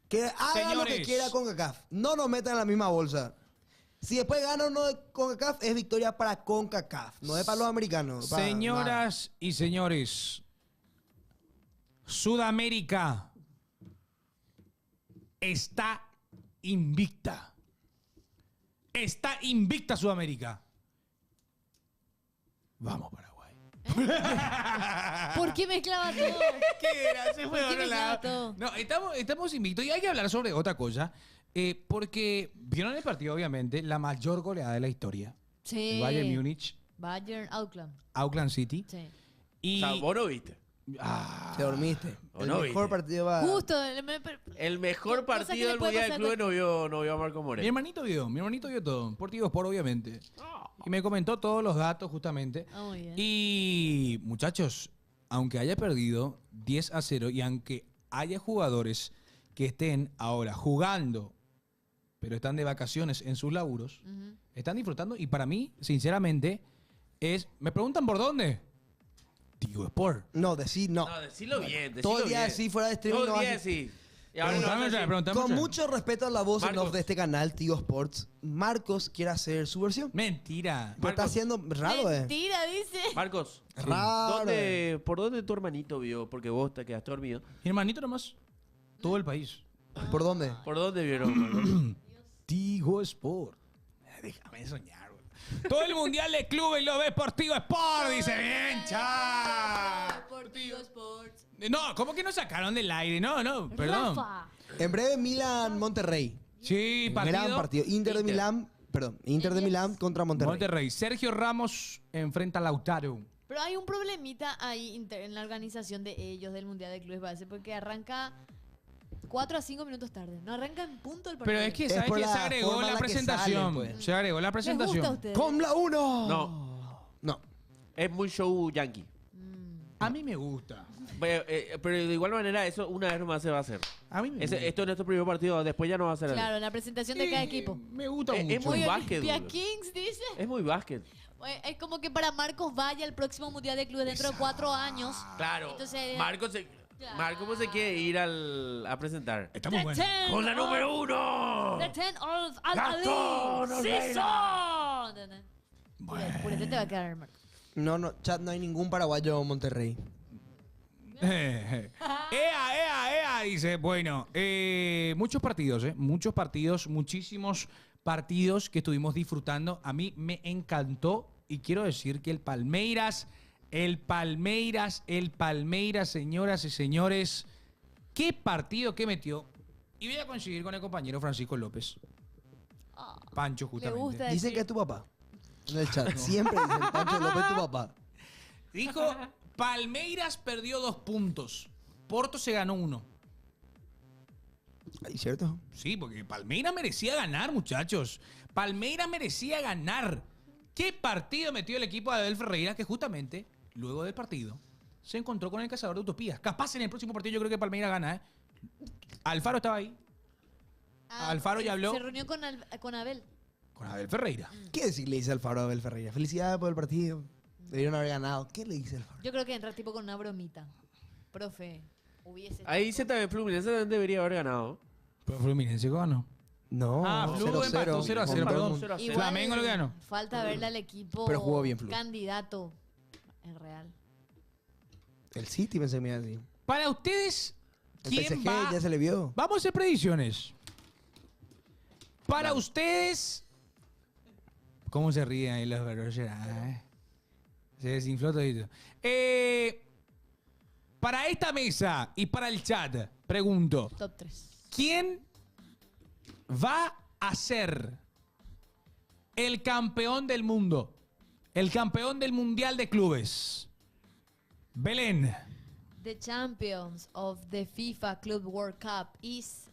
[SPEAKER 5] Que haga lo que
[SPEAKER 1] Señores.
[SPEAKER 5] quiera CONCACAF. No nos metan en la misma bolsa. Si después gana uno de CONCACAF, es victoria para CONCACAF. No es para los americanos. para nada.
[SPEAKER 1] Señoras y señores, Sudamérica está invicta. Está invicta Sudamérica. Vamos, Paraguay.
[SPEAKER 3] ¿Por qué mezclaba todo?
[SPEAKER 1] ¿Qué era? Se fue a
[SPEAKER 3] ¿Por qué
[SPEAKER 1] otro lado.
[SPEAKER 3] mezclaba todo?
[SPEAKER 1] No, estamos invictos y hay que hablar sobre otra cosa. Porque vieron el partido, obviamente, la mayor goleada de la historia.
[SPEAKER 3] Sí.
[SPEAKER 1] El Bayern Múnich,
[SPEAKER 3] Bayern Auckland.
[SPEAKER 1] Auckland City.
[SPEAKER 3] Sí.
[SPEAKER 1] Y
[SPEAKER 4] O sea, vos no viste.
[SPEAKER 5] Te dormiste.
[SPEAKER 4] ¿O
[SPEAKER 5] El
[SPEAKER 4] no
[SPEAKER 5] mejor
[SPEAKER 4] viste?
[SPEAKER 5] partido va...
[SPEAKER 3] Justo.
[SPEAKER 4] El mejor
[SPEAKER 3] Cosa que
[SPEAKER 4] partido
[SPEAKER 3] le
[SPEAKER 4] del
[SPEAKER 3] puede
[SPEAKER 4] Mundial de
[SPEAKER 3] pasar
[SPEAKER 4] Clubes no vio a Marco
[SPEAKER 1] mi
[SPEAKER 4] Moreno.
[SPEAKER 1] hermanito vio todo. Por Tigo Sport, obviamente. Y me comentó todos los datos, justamente.
[SPEAKER 3] Ah, muy bien.
[SPEAKER 1] Y, muchachos, aunque haya perdido 10-0 y aunque haya jugadores que estén ahora jugando, pero están de vacaciones en sus laburos,
[SPEAKER 3] Ujú.
[SPEAKER 1] están disfrutando. Y para mí, sinceramente, me preguntan por dónde. Tigo Sport.
[SPEAKER 5] No, decir no.
[SPEAKER 4] No, decilo bien.
[SPEAKER 5] Todo el
[SPEAKER 4] decilo
[SPEAKER 5] día
[SPEAKER 4] bien.
[SPEAKER 5] así fuera de streaming
[SPEAKER 4] Todo
[SPEAKER 5] no
[SPEAKER 4] el día
[SPEAKER 5] hace-
[SPEAKER 4] así. Y ahora no vas a
[SPEAKER 1] Preguntame,
[SPEAKER 4] decir.
[SPEAKER 1] preguntame.
[SPEAKER 5] Con mucho respeto a la voz en
[SPEAKER 4] Marcos.
[SPEAKER 5] off de este canal, Tigo Sports, Marcos quiere hacer su versión.
[SPEAKER 1] Mentira.
[SPEAKER 5] Pero está
[SPEAKER 4] Marcos.
[SPEAKER 5] haciendo raro,
[SPEAKER 3] Mentira, dice.
[SPEAKER 4] Marcos,
[SPEAKER 5] Raro.
[SPEAKER 4] ¿por dónde tu hermanito vio? Porque vos te quedaste dormido.
[SPEAKER 1] Mi hermanito nomás. Todo el país.
[SPEAKER 5] ¿Por dónde?
[SPEAKER 4] ¿Por dónde vieron? Marcos?
[SPEAKER 1] Tigo Sport. Déjame soñar, güey. Todo el mundial de clubes lo ves por Tigo Sport, dice bien, chao.
[SPEAKER 3] Deportivo Sports.
[SPEAKER 1] No, ¿cómo que nos sacaron del aire? No, perdón.
[SPEAKER 3] Rafa.
[SPEAKER 5] En breve, Milan-Monterrey.
[SPEAKER 1] Sí,
[SPEAKER 5] Gran partido. Inter de
[SPEAKER 4] Inter.
[SPEAKER 5] Milán, perdón, Inter de Milán contra Monterrey.
[SPEAKER 1] Monterrey. Sergio Ramos enfrenta a Lautaro.
[SPEAKER 3] Pero hay un problemita ahí en la organización de ellos del Mundial de Clubes Base porque arranca 4 a 5 minutos tarde. No arranca en punto el partido.
[SPEAKER 1] Pero es que,
[SPEAKER 5] Es
[SPEAKER 1] ¿sabes
[SPEAKER 5] por
[SPEAKER 1] qué?
[SPEAKER 5] la
[SPEAKER 1] Se agregó
[SPEAKER 5] forma en
[SPEAKER 1] la
[SPEAKER 5] la que
[SPEAKER 1] presentación.
[SPEAKER 5] salen, pues.
[SPEAKER 1] Se agregó la
[SPEAKER 3] ¿Les gusta a
[SPEAKER 1] presentación.
[SPEAKER 3] ustedes?
[SPEAKER 5] ¡Con la 1!
[SPEAKER 4] No,
[SPEAKER 5] No.
[SPEAKER 4] es muy show yankee.
[SPEAKER 1] A mí me gusta.
[SPEAKER 4] Pero de igual manera, eso una vez más se va a hacer.
[SPEAKER 1] A mí me gusta.
[SPEAKER 4] Esto es nuestro primer partido, después ya no va a ser así.
[SPEAKER 3] Claro, la presentación de cada
[SPEAKER 1] Sí,
[SPEAKER 3] equipo.
[SPEAKER 1] Me gusta
[SPEAKER 4] Es
[SPEAKER 1] mucho.
[SPEAKER 4] muy
[SPEAKER 3] Muy
[SPEAKER 4] básquet,
[SPEAKER 3] Olimpia
[SPEAKER 4] boludo.
[SPEAKER 3] Kings, dice.
[SPEAKER 4] Es muy básquet.
[SPEAKER 3] Es como que para Marcos vaya al próximo Mundial de Clubes dentro de 4 años.
[SPEAKER 4] Claro.
[SPEAKER 3] Entonces,
[SPEAKER 4] Marcos se quiere ir a presentar.
[SPEAKER 1] Está muy bueno.
[SPEAKER 4] ¡Con la número 1!
[SPEAKER 3] The 10 of Al
[SPEAKER 4] Gastón
[SPEAKER 3] Ali Season.
[SPEAKER 1] Bueno.
[SPEAKER 3] Por este te va a quedar, Marcos.
[SPEAKER 5] No, chat, no hay ningún paraguayo en Monterrey.
[SPEAKER 1] ea, dice, bueno, muchos partidos, muchísimos partidos que estuvimos disfrutando. A mí me encantó y quiero decir que el Palmeiras, señoras y señores, qué partido que metió. Y voy a coincidir con el compañero Francisco López. Pancho,
[SPEAKER 3] Le
[SPEAKER 1] justamente.
[SPEAKER 3] gusta
[SPEAKER 5] Dicen
[SPEAKER 3] decir.
[SPEAKER 5] que es tu papá. En el chat. Siempre dicen, Pancho López es tu papá.
[SPEAKER 1] Dijo, Palmeiras perdió 2 puntos. Porto se ganó 1.
[SPEAKER 5] Ay, ¿cierto?
[SPEAKER 1] Sí, porque Palmeiras merecía ganar, muchachos. Palmeiras merecía ganar. ¿Qué partido metió el equipo de Abel Ferreira? Que justamente, luego del partido, se encontró con el cazador de utopías. Capaz en el próximo partido yo creo que Palmeiras gana, ¿eh? Alfaro estaba ahí, Alfaro ya habló.
[SPEAKER 3] Se reunió con Abel.
[SPEAKER 1] con Abel Ferreira.
[SPEAKER 5] ¿Qué decir le dice Alfaro a Abel Ferreira? Felicidades por el partido. Debieron haber ganado. ¿Qué le dice Alfaro?
[SPEAKER 3] Yo creo que entra tipo con una bromita. Profe, hubiese.
[SPEAKER 4] Ahí dice también Fluminense también debería haber ganado.
[SPEAKER 1] Pero Fluminense ganó.
[SPEAKER 5] No,
[SPEAKER 1] Flu empató 0-0, perdón.
[SPEAKER 4] 0-0.
[SPEAKER 3] Igual,
[SPEAKER 1] Flamengo lo ganó.
[SPEAKER 3] Falta verle al equipo
[SPEAKER 5] Pero jugó bien Flu.
[SPEAKER 3] candidato en Real.
[SPEAKER 5] El City pensé que me iba a decir.
[SPEAKER 1] Para ustedes,
[SPEAKER 5] El
[SPEAKER 1] ¿quién
[SPEAKER 5] PSG
[SPEAKER 1] va?
[SPEAKER 5] ya se le vio.
[SPEAKER 1] Vamos a hacer predicciones. Para ustedes... ¿Cómo se ríen ahí los verdes? Se desinfló todito. Para esta mesa y para el chat, pregunto,
[SPEAKER 3] Top 3.
[SPEAKER 1] ¿quién va a ser el campeón del mundo? El campeón del Mundial de Clubes. Belén.
[SPEAKER 3] The champions of the FIFA Club World Cup is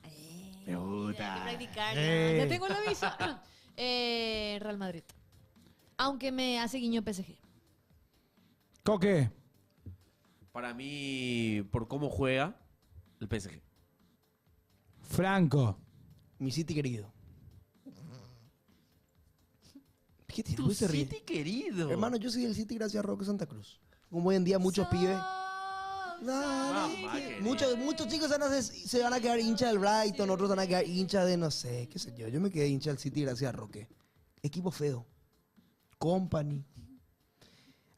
[SPEAKER 3] Me
[SPEAKER 1] gusta.
[SPEAKER 3] Hay que practicar. Ya tengo la visa. Real Madrid. Aunque me hace guiño PSG.
[SPEAKER 1] Coque.
[SPEAKER 4] Para mí, por cómo juega, el PSG.
[SPEAKER 1] Franco.
[SPEAKER 5] Mi City querido. ¿Qué tiene?
[SPEAKER 4] Tu
[SPEAKER 5] ¿Por qué se ríe?
[SPEAKER 4] City querido.
[SPEAKER 5] Hermano, yo soy del City gracias a Roque Santa Cruz. Como hoy en día muchos pibes...
[SPEAKER 4] Mamá querida.
[SPEAKER 5] Muchos chicos se van a quedar hinchas del Brighton, otros van a quedar hinchas de no sé, qué sé yo. Yo me quedé hincha del City gracias a Roque. Equipo feo. Company.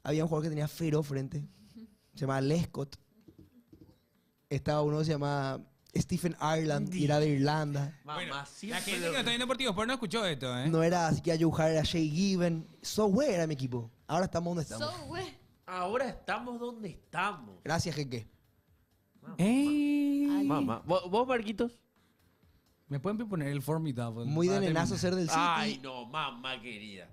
[SPEAKER 5] Había un jugador que tenía feroz frente. Se llamaba Lescott. Estaba uno que se llamaba Stephen Ireland y era de Irlanda.
[SPEAKER 4] Mamá,
[SPEAKER 1] Bueno, la
[SPEAKER 4] siempre
[SPEAKER 1] gente que
[SPEAKER 4] lo-
[SPEAKER 1] no está viendo Deportivos por no escuchó esto, ¿eh?
[SPEAKER 5] No era así que a Joe Hart, era Shea Given. So güey era mi equipo. Ahora estamos donde estamos.
[SPEAKER 3] So, güey.
[SPEAKER 4] Ahora estamos donde estamos.
[SPEAKER 5] Gracias, Jeque.
[SPEAKER 1] ¡Ey!
[SPEAKER 4] Mamá. ¿Vos, Marquitos?
[SPEAKER 1] ¿Me pueden poner el formidable?
[SPEAKER 5] Muy de
[SPEAKER 1] Para
[SPEAKER 5] nenazo
[SPEAKER 1] terminar.
[SPEAKER 5] ser del City.
[SPEAKER 4] Ay, no, mamá querida.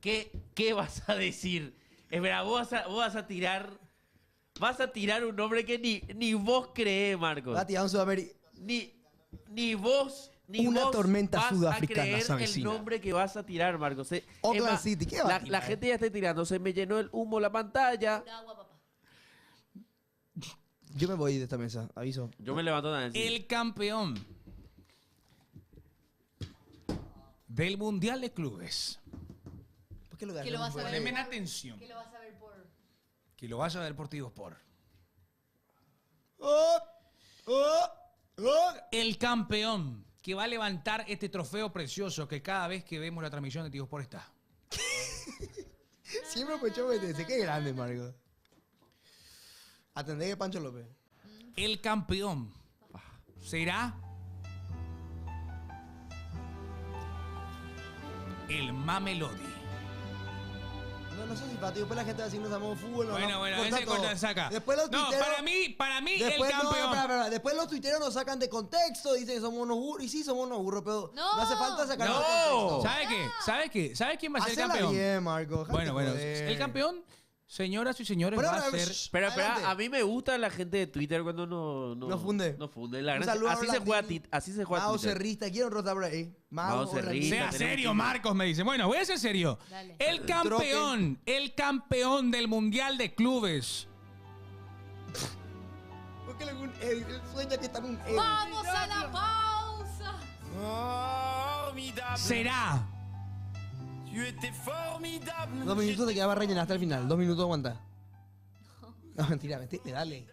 [SPEAKER 4] ¿Qué vas a decir? Espera, vos vas a tirar... Vas a tirar un nombre que ni vos creés, Marcos.
[SPEAKER 5] Va a tirar un Sudamérica.
[SPEAKER 4] Ni vos... Ni
[SPEAKER 5] Una
[SPEAKER 4] vos
[SPEAKER 5] tormenta
[SPEAKER 4] vas
[SPEAKER 5] sudafricana
[SPEAKER 4] a creer
[SPEAKER 5] se
[SPEAKER 4] el
[SPEAKER 5] avecina.
[SPEAKER 4] nombre que vas a tirar, Marcos.
[SPEAKER 5] Oakland City, ¿qué va a tirar?
[SPEAKER 4] La gente ya está tirando. Se me llenó el humo la pantalla.
[SPEAKER 3] Pura agua, papá.
[SPEAKER 5] Yo me voy de esta mesa, aviso.
[SPEAKER 4] Yo me levanto también.
[SPEAKER 1] El campeón del Mundial de Clubes.
[SPEAKER 5] ¿Por qué lo
[SPEAKER 3] Que lo vas a ver.
[SPEAKER 1] Presten atención.
[SPEAKER 3] Que lo vas a ver por...
[SPEAKER 1] Que lo vas a ver Deportivos por.
[SPEAKER 5] ¡Oh! ¡Oh! ¡Oh!
[SPEAKER 1] El campeón que va a levantar este trofeo precioso que cada vez que vemos la transmisión de Tigo Sport está.
[SPEAKER 5] Siempre escucho BTC. Qué grande, Marco. Atendé que Pancho López.
[SPEAKER 1] El campeón será el Mamelodi.
[SPEAKER 5] No sé si para ti. Después la gente va a decir no sabemos fútbol.
[SPEAKER 1] Bueno, ese corta saca.
[SPEAKER 5] Después los
[SPEAKER 1] No,
[SPEAKER 5] tuiteros...
[SPEAKER 1] para mí
[SPEAKER 5] Después,
[SPEAKER 1] el campeón.
[SPEAKER 5] espera. Después los tuiteros nos sacan de contexto, dicen que somos unos burros. Y sí, somos unos burros, pero
[SPEAKER 3] No.
[SPEAKER 5] no hace falta sacarnos
[SPEAKER 4] No.
[SPEAKER 5] de contexto.
[SPEAKER 1] ¿Sabe qué? ¿Sabe quién va a ser el
[SPEAKER 5] Hacela
[SPEAKER 1] campeón?
[SPEAKER 5] bien, Marco. Déjate
[SPEAKER 1] Bueno,
[SPEAKER 5] joder.
[SPEAKER 1] el campeón, señoras y señores,
[SPEAKER 5] Bueno,
[SPEAKER 1] va a
[SPEAKER 5] pero,
[SPEAKER 1] ser...
[SPEAKER 4] Espera,
[SPEAKER 5] adelante.
[SPEAKER 4] a mí me gusta la gente de Twitter cuando no
[SPEAKER 5] funde.
[SPEAKER 4] No funde. La
[SPEAKER 5] Un
[SPEAKER 4] verdad,
[SPEAKER 5] saludo a
[SPEAKER 4] así se
[SPEAKER 5] Orlandini.
[SPEAKER 4] juega así se juega
[SPEAKER 5] Mao
[SPEAKER 4] Twitter.
[SPEAKER 5] Cerrista, quiero rotar por ahí.
[SPEAKER 4] Mao Cerrista.
[SPEAKER 5] Orlandini.
[SPEAKER 1] Sea
[SPEAKER 4] tenemos
[SPEAKER 1] serio,
[SPEAKER 4] que-
[SPEAKER 1] Marcos, me dice. Bueno, voy a ser serio.
[SPEAKER 3] Dale.
[SPEAKER 1] El campeón del Mundial de Clubes
[SPEAKER 5] ¿Por qué le un Él sueña que está en un Él.
[SPEAKER 3] ¡Vamos a la pausa!
[SPEAKER 1] será
[SPEAKER 5] 2 minutos te quedaba rellenar hasta el final. 2 minutos aguanta. No, mentira, dale.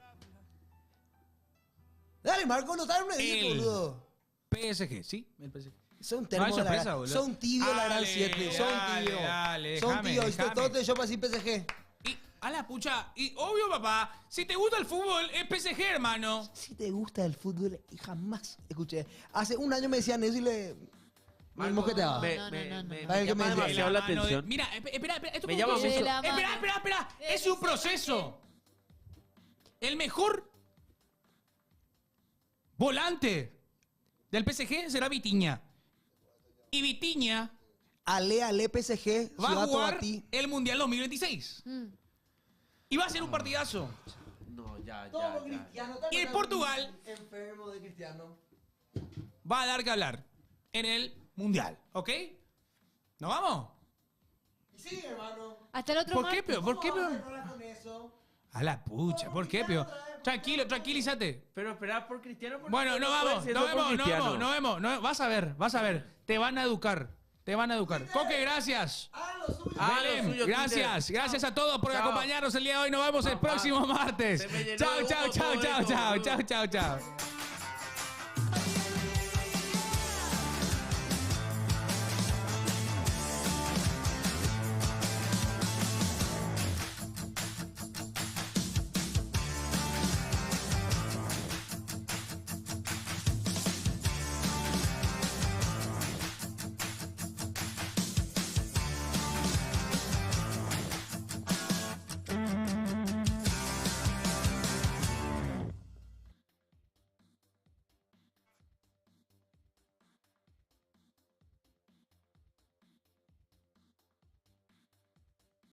[SPEAKER 5] Dale, Marco, no sabes un
[SPEAKER 1] El-
[SPEAKER 5] boludo.
[SPEAKER 1] PSG, ¿sí? El PSG.
[SPEAKER 5] Son
[SPEAKER 1] No
[SPEAKER 5] termos
[SPEAKER 1] hay
[SPEAKER 5] de la
[SPEAKER 1] sorpresa,
[SPEAKER 5] gran-
[SPEAKER 1] boludo.
[SPEAKER 5] Son tíos de la gran
[SPEAKER 1] Dale,
[SPEAKER 5] 7. Son
[SPEAKER 1] dale,
[SPEAKER 5] tíos.
[SPEAKER 1] dale,
[SPEAKER 5] Son
[SPEAKER 1] déjame,
[SPEAKER 5] tíos. Hiciste
[SPEAKER 1] déjame.
[SPEAKER 5] todo te yo para decir PSG.
[SPEAKER 1] Y a la pucha, y obvio, papá, si te gusta el fútbol, es PSG, hermano.
[SPEAKER 5] Si te gusta el fútbol, y jamás escuché. Hace un año me decían eso y me mosqueteaba.
[SPEAKER 4] Me
[SPEAKER 3] No.
[SPEAKER 5] ¿Sabes qué me
[SPEAKER 4] llama
[SPEAKER 5] dice?
[SPEAKER 4] demasiado la
[SPEAKER 1] mano de-
[SPEAKER 4] atención.
[SPEAKER 1] Mira, espera, esto
[SPEAKER 4] Me
[SPEAKER 1] como
[SPEAKER 4] llama
[SPEAKER 1] un proceso.
[SPEAKER 3] mucho- De la
[SPEAKER 1] Espera,
[SPEAKER 3] mano.
[SPEAKER 1] es un proceso. El mejor volante del PSG será Vitinha. Y Vitinha
[SPEAKER 5] Ale, PSG,
[SPEAKER 1] va a
[SPEAKER 5] Ciudad
[SPEAKER 1] jugar
[SPEAKER 5] Tobatí.
[SPEAKER 1] el Mundial 2026. Y va a ser un partidazo.
[SPEAKER 4] No, ya.
[SPEAKER 1] Y el Portugal
[SPEAKER 5] Enfermo de Cristiano.
[SPEAKER 1] va a dar que hablar en el Mundial, ¿ok? ¿Nos vamos?
[SPEAKER 5] Sí, hermano.
[SPEAKER 3] Hasta el otro
[SPEAKER 1] ¿Por qué,
[SPEAKER 3] martes.
[SPEAKER 1] peor? ¿Por qué,
[SPEAKER 5] ¿Cómo
[SPEAKER 1] peor?
[SPEAKER 5] vas a hablar con eso?
[SPEAKER 1] A la pucha, ¿por qué, peor? Tranquilo, tranquilízate.
[SPEAKER 4] Pero esperá por Cristiano. porque
[SPEAKER 1] Bueno, no
[SPEAKER 4] puede
[SPEAKER 1] vamos,
[SPEAKER 4] ser
[SPEAKER 1] no
[SPEAKER 4] por
[SPEAKER 1] vemos, no
[SPEAKER 4] Cristiano.
[SPEAKER 1] vemos, no vemos. Vas a ver. Te van a educar. Coque, gracias. Belén,
[SPEAKER 4] suyo,
[SPEAKER 1] gracias a todos por
[SPEAKER 4] Chao.
[SPEAKER 1] acompañarnos el día de hoy. Nos vemos el próximo martes.
[SPEAKER 4] Se me llenó
[SPEAKER 1] Chao,
[SPEAKER 4] de
[SPEAKER 1] chao,
[SPEAKER 4] humo
[SPEAKER 1] chao,
[SPEAKER 4] todo
[SPEAKER 1] chao,
[SPEAKER 4] esto,
[SPEAKER 1] chao,
[SPEAKER 4] boludo.
[SPEAKER 1] chao, chao, chao.